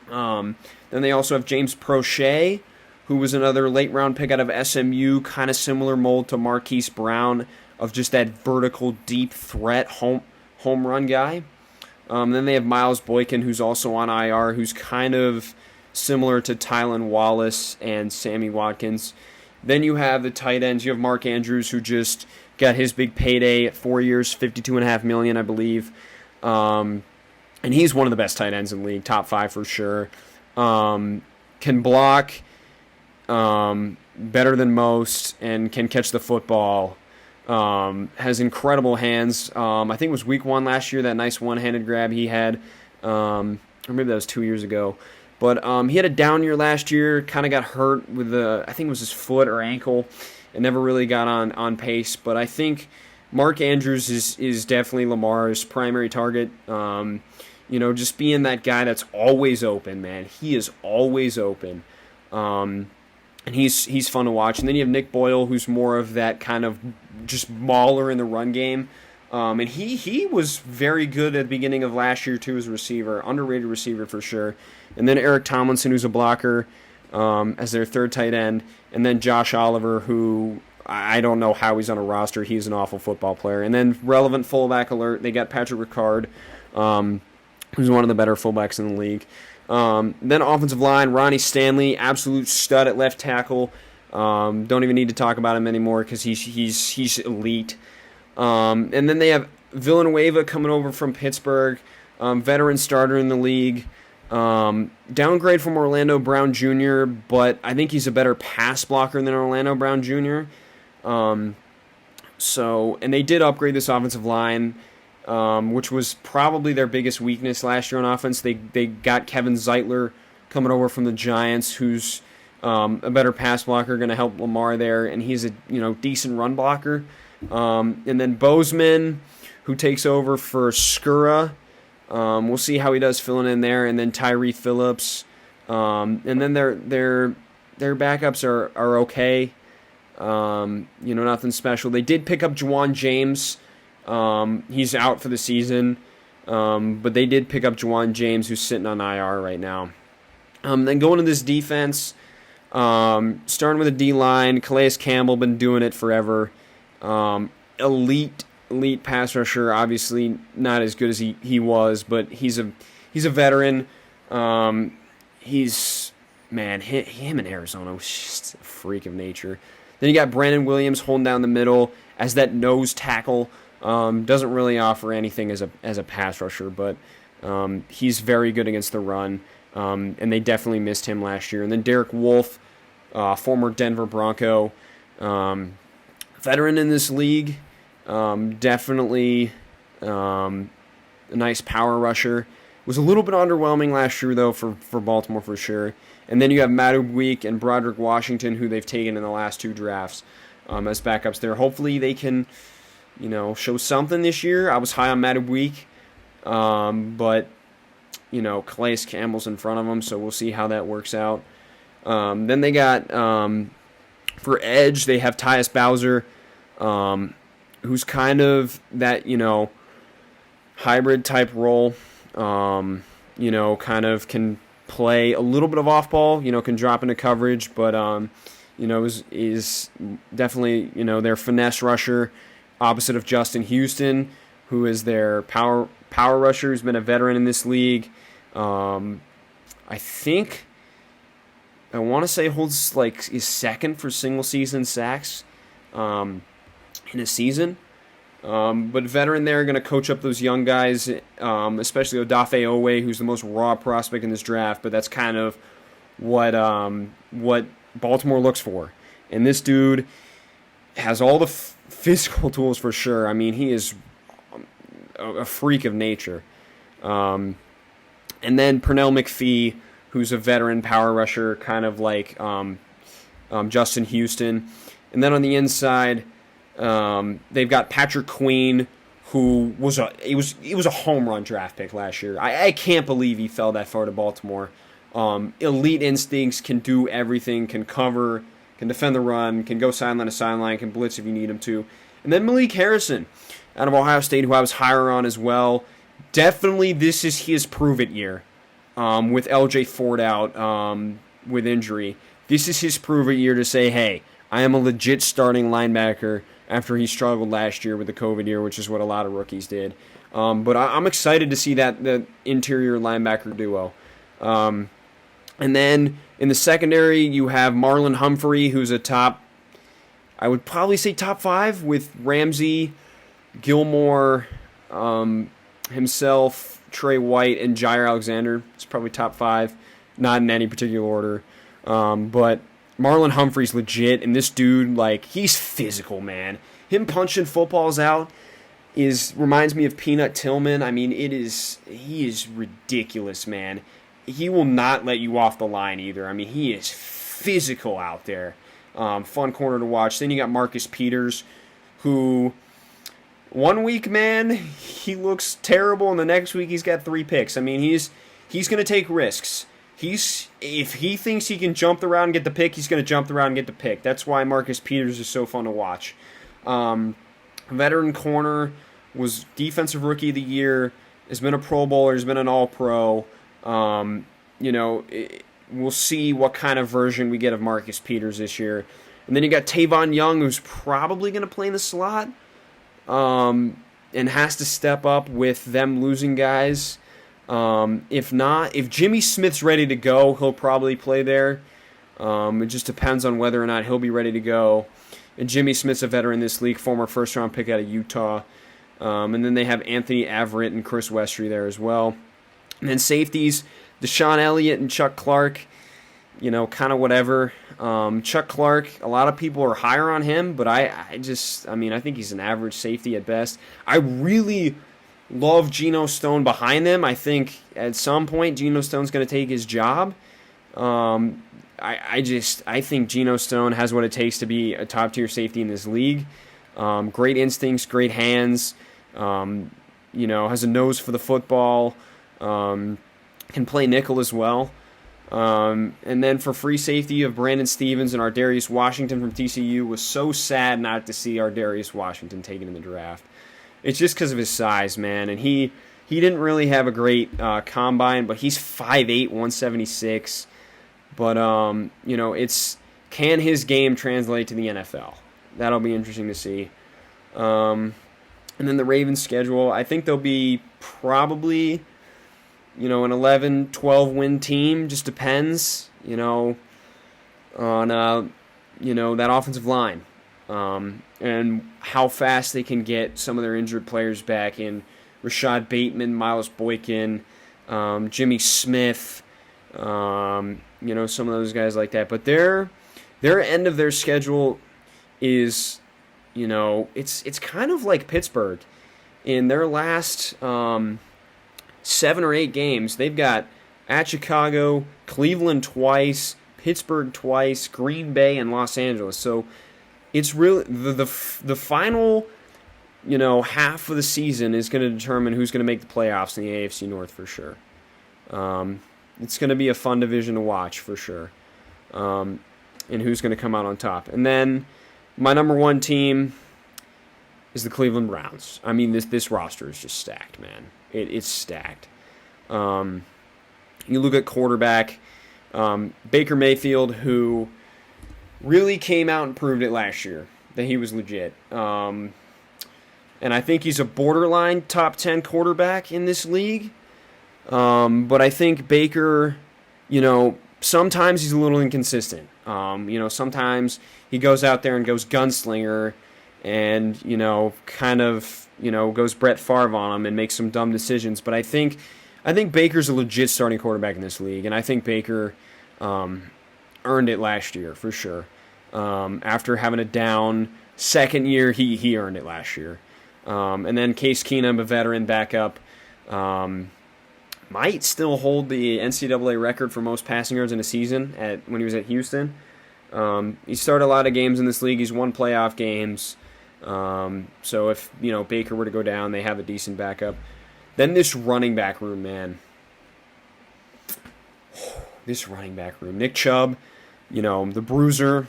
Speaker 1: Then they also have James Prochet, who was another late-round pick out of SMU, kind of similar mold to Marquise Brown, of just that vertical, deep threat home run guy. Then they have Miles Boykin, who's also on IR, who's kind of similar to Tylan Wallace and Sammy Watkins. Then you have the tight ends. You have Mark Andrews, who just got his big payday at 4 years, $52.5 million, I believe. And he's one of the best tight ends in the league, top 5 for sure. Can block better than most and can catch the football. Has incredible hands. I think it was week 1 last year, that nice one-handed grab he had. Or maybe that was 2 years ago. But he had a down year last year, kind of got hurt with I think it was his foot or ankle, and never really got on pace. But I think Mark Andrews is definitely Lamar's primary target. Just being that guy that's always open, man. He is always open. And he's fun to watch. And then you have Nick Boyle, who's more of that kind of just mauler in the run game. And he was very good at the beginning of last year, too, as a receiver. Underrated receiver for sure. And then Eric Tomlinson, who's a blocker, as their third tight end. And then Josh Oliver, who I don't know how he's on a roster. He's an awful football player. And then relevant fullback alert, they got Patrick Ricard, who's one of the better fullbacks in the league. Then offensive line, Ronnie Stanley, absolute stud at left tackle. Don't even need to talk about him anymore because he's elite. And then they have Villanueva coming over from Pittsburgh, veteran starter in the league. Downgrade from Orlando Brown Jr., but I think he's a better pass blocker than Orlando Brown Jr. And they did upgrade this offensive line, which was probably their biggest weakness last year on offense. They got Kevin Zeitler coming over from the Giants, who's a better pass blocker, going to help Lamar there, and he's a decent run blocker. And then Bozeman, who takes over for Skura. We'll see how he does filling in there. And then Tyree Phillips. And then their backups are okay. Nothing special. They did pick up Juwan James. He's out for the season. But they did pick up Juwan James, who's sitting on IR right now. Then going to this defense, starting with the D-line, Calais Campbell, been doing it forever. Elite elite pass rusher. Obviously, not as good as he was, but he's a veteran. Him in Arizona was just a freak of nature. Then you got Brandon Williams holding down the middle as that nose tackle. Doesn't really offer anything as a pass rusher, but he's very good against the run. And they definitely missed him last year. And then Derek Wolfe, former Denver Bronco, veteran in this league, definitely a nice power rusher. Was a little bit underwhelming last year, though, for Baltimore for sure. And then you have Madubuike and Broderick Washington, who they've taken in the last 2 drafts as backups there. Hopefully they can, show something this year. I was high on Madubuike, but, Calais Campbell's in front of him, so we'll see how that works out. Then they got, for edge, they have Tyus Bowser, who's kind of that, hybrid type role. Kind of can play a little bit of off ball, can drop into coverage, but is definitely their finesse rusher, opposite of Justin Houston, who is their power rusher, who's been a veteran in this league. I want to say holds is second for single season sacks in a season. But veteran there, going to coach up those young guys, especially Odafe Owe, who's the most raw prospect in this draft. But that's kind of what Baltimore looks for. And this dude has all the physical tools for sure. I mean, he is a freak of nature. And then Pernell McPhee, who's a veteran power rusher, kind of like Justin Houston. And then on the inside, they've got Patrick Queen, who was a home run draft pick last year. I can't believe he fell that far to Baltimore. Elite instincts, can do everything, can cover, can defend the run, can go sideline to sideline, can blitz if you need him to. And then Malik Harrison out of Ohio State, who I was higher on as well. Definitely this is his prove-it year with LJ Ford out with injury. This is his prove-it year to say, hey, I am a legit starting linebacker after he struggled last year with the COVID year, which is what a lot of rookies did. But I'm excited to see the interior linebacker duo. And then in the secondary, you have Marlon Humphrey, who's I would probably say top 5 with Ramsey, Gilmore, himself, Trey White, and Jair Alexander. It's probably top 5, not in any particular order. But Marlon Humphrey's legit, and this dude, he's physical, man. Him punching footballs out reminds me of Peanut Tillman. I mean, he is ridiculous, man. He will not let you off the line either. I mean, he is physical out there. Fun corner to watch. Then you got Marcus Peters, who 1 week, man, he looks terrible, and the next week he's got 3 picks. I mean, he's going to take risks. If he thinks he can jump the route and get the pick, he's going to jump the route and get the pick. That's why Marcus Peters is so fun to watch. Veteran corner, was defensive rookie of the year, has been a Pro Bowler, has been an All-Pro. We'll see what kind of version we get of Marcus Peters this year. And then you got Tavon Young, who's probably going to play in the slot and has to step up with them losing guys. If Jimmy Smith's ready to go, he'll probably play there. It just depends on whether or not he'll be ready to go. And Jimmy Smith's a veteran in this league, former first-round pick out of Utah. And then they have Anthony Averett and Chris Westry there as well. And then safeties, Deshaun Elliott and Chuck Clark, kind of whatever. Chuck Clark, a lot of people are higher on him, but I think he's an average safety at best. I really love Geno Stone behind them. I think at some point Geno Stone's going to take his job. I think Geno Stone has what it takes to be a top-tier safety in this league. Great instincts, great hands, has a nose for the football, can play nickel as well. And then for free safety, you have Brandon Stevens and Ardarius Washington from TCU. Was so sad not to see Ardarius Washington taken in the draft. It's just because of his size, man. And he didn't really have a great combine, but he's 5'8", 176. But, can his game translate to the NFL? That'll be interesting to see. And And then the Ravens' schedule, I think they'll be probably, an 11, 12 win team. Just depends, on, that offensive line. And how fast they can get some of their injured players back in Rashad Bateman, Miles Boykin, Jimmy Smith, some of those guys like that. But their end of their schedule is, it's kind of like Pittsburgh. In their last 7 or 8 games, they've got at Chicago, Cleveland twice, Pittsburgh twice, Green Bay, and Los Angeles. So it's really the final, half of the season is going to determine who's going to make the playoffs in the AFC North for sure. It's going to be a fun division to watch for sure, and who's going to come out on top. And then my number one team is the Cleveland Browns. I mean, this roster is just stacked, man. It's stacked. You look at quarterback, Baker Mayfield, who really came out and proved it last year that he was legit. And I think he's a borderline top 10 quarterback in this league. But I think Baker, sometimes he's a little inconsistent. Sometimes he goes out there and goes gunslinger and, goes Brett Favre on him and makes some dumb decisions. But I think Baker's a legit starting quarterback in this league, and I think Baker earned it last year for sure. After having a down second year, he earned it last year. And then Case Keenum, a veteran backup, might still hold the NCAA record for most passing yards in a season when he was at Houston. He started a lot of games in this league. He's won playoff games. So if Baker were to go down, they have a decent backup. Then this running back room, man. This running back room. Nick Chubb, the bruiser,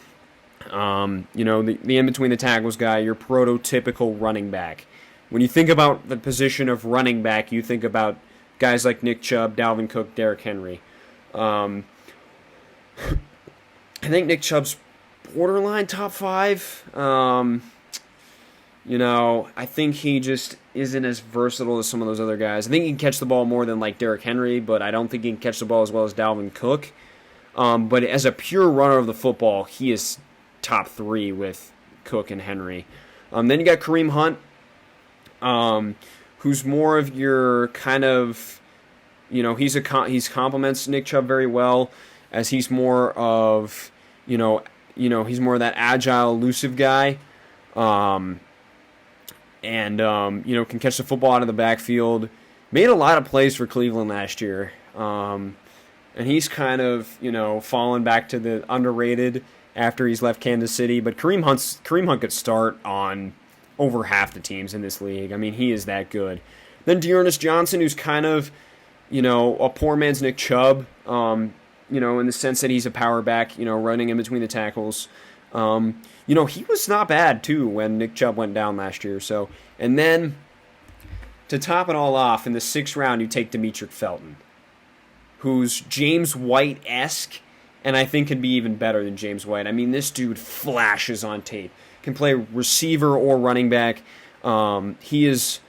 Speaker 1: the in-between the tackles guy, your prototypical running back. When you think about the position of running back, you think about guys like Nick Chubb, Dalvin Cook, Derrick Henry. I think Nick Chubb's borderline top 5. I think he just isn't as versatile as some of those other guys. I think he can catch the ball more than like Derrick Henry, but I don't think he can catch the ball as well as Dalvin Cook. But as a pure runner of the football, he is top 3 with Cook and Henry. Then you got Kareem Hunt, who's more of your kind of, he's complements Nick Chubb very well, as he's more of, he's more of that agile, elusive guy. Can catch the football out of the backfield. Made a lot of plays for Cleveland last year. And he's kind of, fallen back to the underrated after he's left Kansas City. But Kareem Hunt could start on over half the teams in this league. I mean, he is that good. Then Dearness Johnson, who's kind of, a poor man's Nick Chubb, in the sense that he's a power back, running in between the tackles. He was not bad, too, when Nick Chubb went down last year. So, and then, to top it all off, in the 6th round, you take Demetric Felton, who's James White-esque, and I think could be even better than James White. I mean, this dude flashes on tape. Can play receiver or running back. He is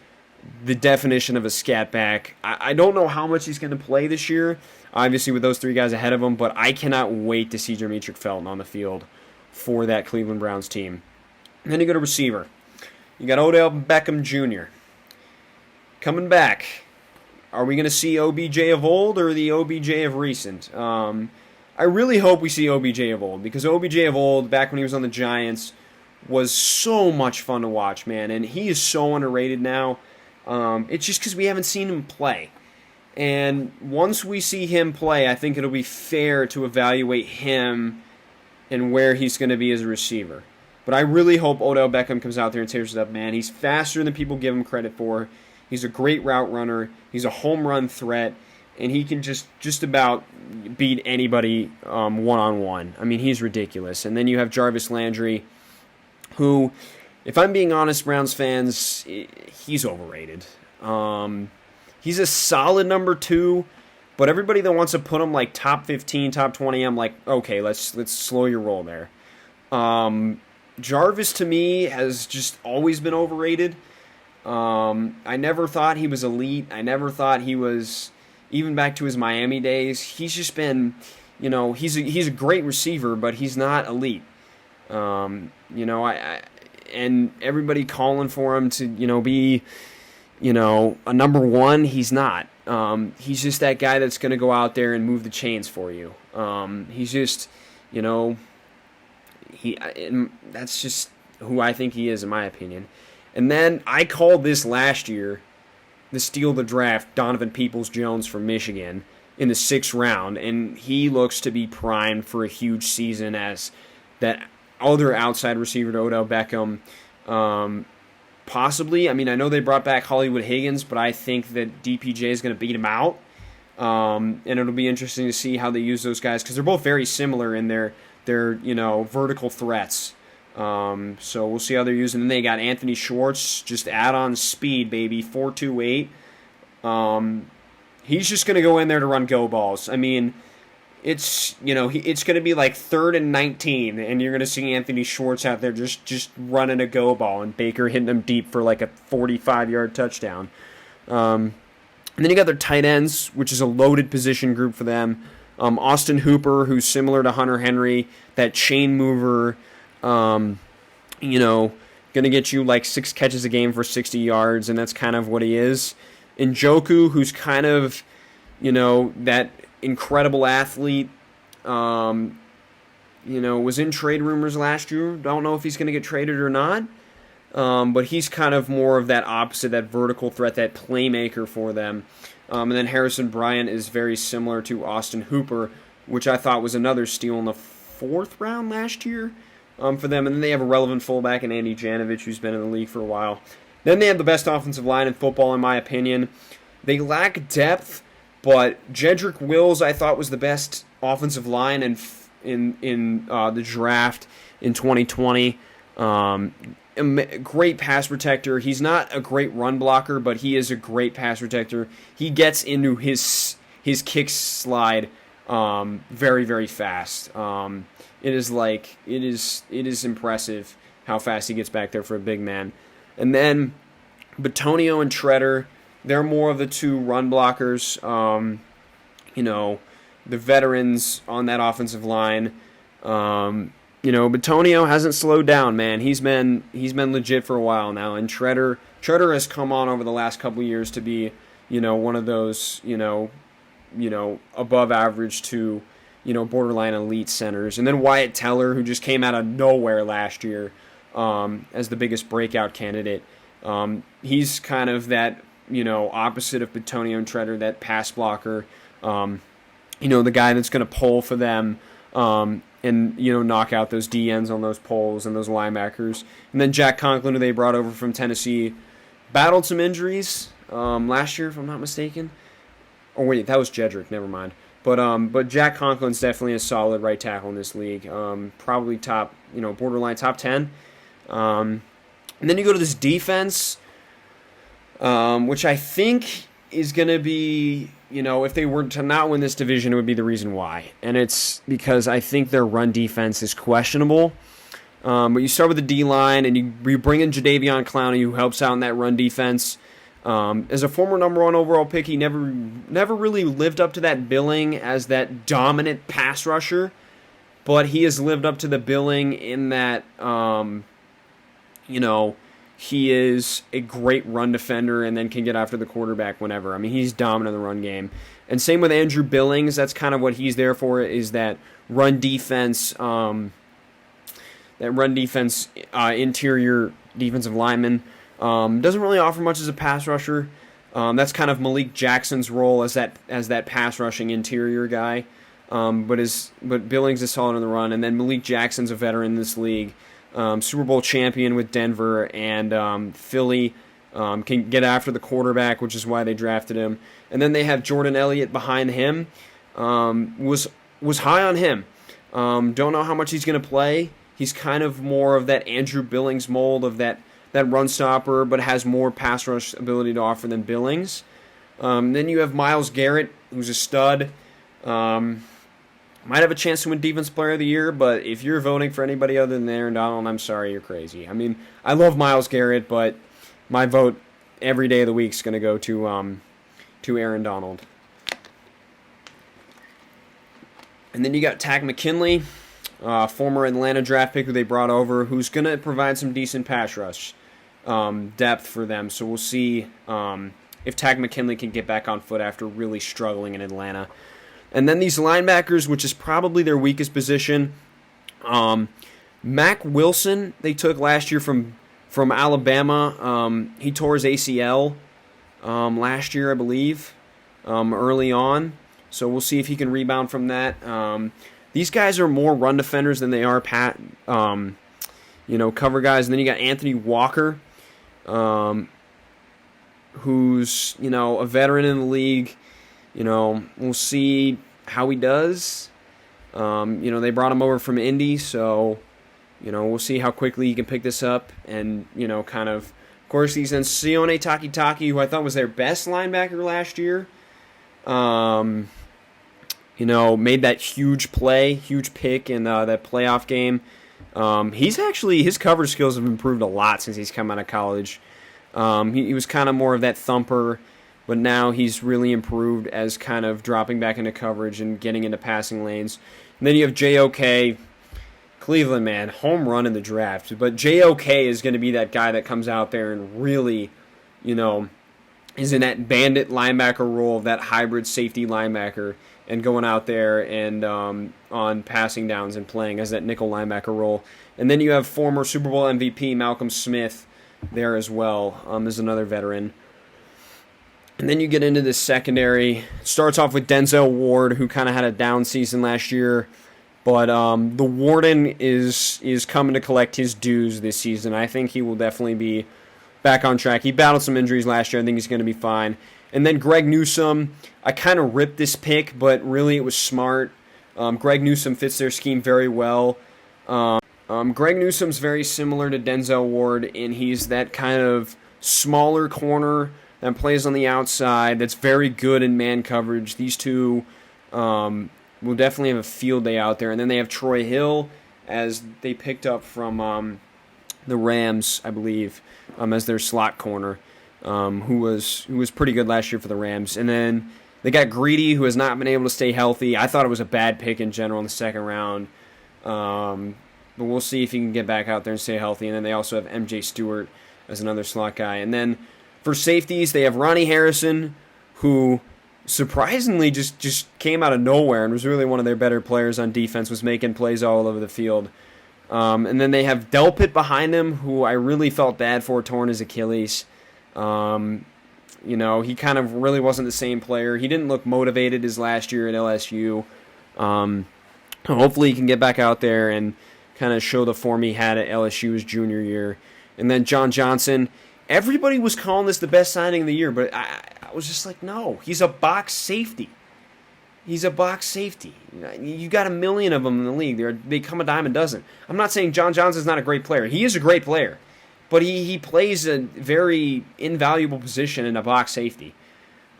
Speaker 1: the definition of a scat back. I don't know how much he's going to play this year, obviously with those 3 guys ahead of him, but I cannot wait to see Demetric Felton on the field for that Cleveland Browns team. And then you go to receiver. You got Odell Beckham Jr. coming back. Are we going to see OBJ of old or the OBJ of recent? I really hope we see OBJ of old, because OBJ of old, back when he was on the Giants, was so much fun to watch, man. And he is so underrated now. It's just because we haven't seen him play. And once we see him play, I think it'll be fair to evaluate him and where he's going to be as a receiver. But I really hope Odell Beckham comes out there and tears it up, man. He's faster than people give him credit for. He's a great route runner. He's a home run threat. And he can just about beat anybody one-on-one. I mean, he's ridiculous. And then you have Jarvis Landry, who, if I'm being honest, Browns fans, he's overrated. He's a solid number 2. But everybody that wants to put him like top 15, top 20, I'm like, okay, let's slow your roll there. Jarvis, to me, has just always been overrated. I never thought he was elite. I never thought he was, even back to his Miami days. He's just been, he's a great receiver, but he's not elite. And everybody calling for him to, be, a number one. He's not. He's just that guy that's going to go out there and move the chains for you. He's just, that's just who I think he is, in my opinion. And then I called this last year, the steal of the draft, Donovan Peoples-Jones from Michigan in the 6th round, and he looks to be primed for a huge season as that other outside receiver to Odell Beckham. Possibly. I mean, I know they brought back Hollywood Higgins, but I think that DPJ is going to beat him out. And it'll be interesting to see how they use those guys because they're both very similar in their vertical threats. So we'll see how they're using. And they got Anthony Schwartz, just add on speed, baby, 4.28. He's just going to go in there to run go balls. I mean, it's it's going to be like 3rd and 19, and you're going to see Anthony Schwartz out there just running a go ball, and Baker hitting him deep for like a 45-yard touchdown. And then you got their tight ends, which is a loaded position group for them. Austin Hooper, who's similar to Hunter Henry, that chain mover. Going to get you like 6 catches a game for 60 yards, and that's kind of what he is. Njoku, who's kind of, that incredible athlete, was in trade rumors last year. Don't know if he's going to get traded or not, but he's kind of more of that opposite, that vertical threat, that playmaker for them. And then Harrison Bryant is very similar to Austin Hooper, which I thought was another steal in the 4th round last year. For them, and then they have a relevant fullback in Andy Janovich, who's been in the league for a while. Then they have the best offensive line in football, in my opinion. They lack depth, but Jedrick Wills, I thought, was the best offensive line in the draft in 2020. A great pass protector. He's not a great run blocker, but he is a great pass protector. He gets into his kick slide very, very fast. It is impressive how fast he gets back there for a big man. And then Bitonio and Treader, they're more of the two run blockers. The veterans on that offensive line. Bitonio hasn't slowed down, man. He's been legit for a while now. And Treader has come on over the last couple of years to be, one of those, above average to, borderline elite centers. And then Wyatt Teller, who just came out of nowhere last year as the biggest breakout candidate. He's kind of that, opposite of Bitonio and Treader, that pass blocker, the guy that's going to pull for them and, knock out those DNs on those pulls and those linebackers. And then Jack Conklin, who they brought over from Tennessee, battled some injuries last year, if I'm not mistaken. Oh, wait, that was Jedrick, never mind. But Jack Conklin's definitely a solid right tackle in this league. Probably top, borderline top 10. And then you go to this defense, which I think is going to be, if they were to not win this division, it would be the reason why. And it's because I think their run defense is questionable. But you start with the D-line, and you bring in Jadeveon Clowney, who helps out in that run defense. As a former number 1 overall pick, he never really lived up to that billing as that dominant pass rusher, but he has lived up to the billing in that, he is a great run defender and then can get after the quarterback whenever. I mean, he's dominant in the run game. And same with Andrew Billings. That's kind of what he's there for, is that run defense, interior defensive lineman. Doesn't really offer much as a pass rusher. That's kind of Malik Jackson's role as that pass rushing interior guy. But Billings is solid in the run, and then Malik Jackson's a veteran in this league, Super Bowl champion with Denver and Philly. Can get after the quarterback, which is why they drafted him. And then they have Jordan Elliott behind him. Was high on him. Don't know how much he's going to play. He's kind of more of that Andrew Billings mold of that run stopper, but has more pass rush ability to offer than Billings. Then you have Myles Garrett, who's a stud. Might have a chance to win Defensive Player of the Year, but if you're voting for anybody other than Aaron Donald, I'm sorry, you're crazy. I mean, I love Myles Garrett, but my vote every day of the week is going to go to Aaron Donald. And then you got Takk McKinley, former Atlanta draft pick who they brought over, who's going to provide some decent pass rush depth for them. So we'll see if Takk McKinley can get back on foot after really struggling in Atlanta. And then these linebackers, which is probably their weakest position. Mack Wilson, they took last year from Alabama. He tore his ACL last year, I believe, early on. So we'll see if he can rebound from that. These guys are more run defenders than they are cover guys. And then you got Anthony Walker, who's a veteran in the league. We'll see how he does. They brought him over from Indy, so we'll see how quickly he can pick this up. And of course, he's in Sione Takitaki, who I thought was their best linebacker last year. Made that huge pick in that playoff game. His coverage skills have improved a lot since he's come out of college. He was kind of more of that thumper, but now he's really improved as kind of dropping back into coverage and getting into passing lanes. And then you have JOK, Cleveland, man, home run in the draft. But JOK is going to be that guy that comes out there and really, is in that bandit linebacker role, that hybrid safety linebacker, and going out there and on passing downs and playing as that nickel linebacker role. And then you have former Super Bowl MVP Malcolm Smith there as well, as another veteran. And then you get into this secondary. It starts off with Denzel Ward, who kind of had a down season last year. But the Warden is coming to collect his dues this season. I think he will definitely be back on track. He battled some injuries last year. I think he's going to be fine. And then Greg Newsome, I kind of ripped this pick, but really it was smart. Greg Newsome fits their scheme very well. Greg Newsome's very similar to Denzel Ward, and he's that kind of smaller corner that plays on the outside that's very good in man coverage. These two will definitely have a field day out there. And then they have Troy Hill, as they picked up from the Rams, I believe, as their slot corner. Who was pretty good last year for the Rams. And then they got Greedy, who has not been able to stay healthy. I thought it was a bad pick in general in the second round. But we'll see if he can get back out there and stay healthy. And then they also have MJ Stewart as another slot guy. And then for safeties, they have Ronnie Harrison, who surprisingly just came out of nowhere and was really one of their better players on defense, was making plays all over the field. And then they have Delpit behind him, who I really felt bad for, torn his Achilles. He kind of really wasn't the same player. He didn't look motivated as last year at LSU. Hopefully he can get back out there and kind of show the form he had at LSU his junior year. And then John Johnson, everybody was calling this the best signing of the year, but I was just like, no, he's a box safety. He's a box safety. You got a million of them in the league. They come a dime a dozen. I'm not saying John Johnson's not a great player. He is a great player. But he plays a very invaluable position in a box safety.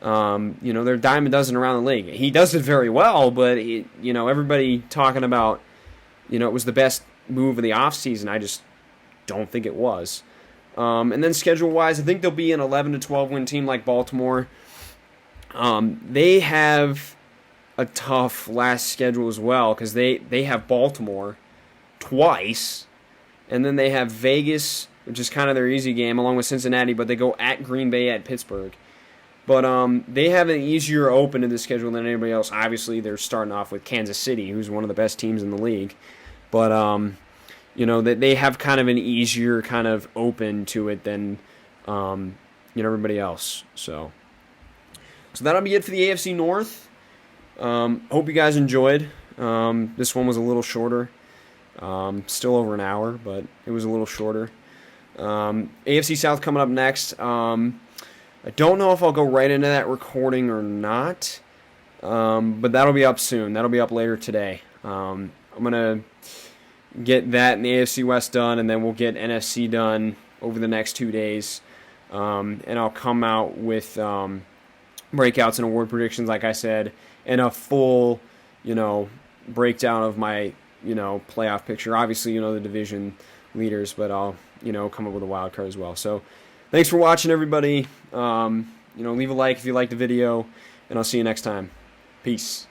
Speaker 1: They're a dime a dozen around the league. He does it very well, but everybody talking about, it was the best move of the offseason. I just don't think it was. And then schedule-wise, I think they'll be an 11 to 12 win team like Baltimore. They have a tough last schedule as well because they have Baltimore twice, and then they have Vegas, which is kind of their easy game, along with Cincinnati, but they go at Green Bay, at Pittsburgh. But they have an easier open to the schedule than anybody else. Obviously, they're starting off with Kansas City, who's one of the best teams in the league. But, they have kind of an easier kind of open to it than, everybody else. So that'll be it for the AFC North. Hope you guys enjoyed. This one was a little shorter. Still over an hour, but it was a little shorter. AFC South coming up next. I don't know if I'll go right into that recording or not, but that'll be up soon. That'll be up later today. I'm going to get that in the AFC West done, and then we'll get NFC done over the next 2 days. And I'll come out with breakouts and award predictions, like I said, and a full, breakdown of my, playoff picture. Obviously, the division leaders, but I'll, come up with a wild card as well. So thanks for watching, everybody. Leave a like if you liked the video, and I'll see you next time. Peace.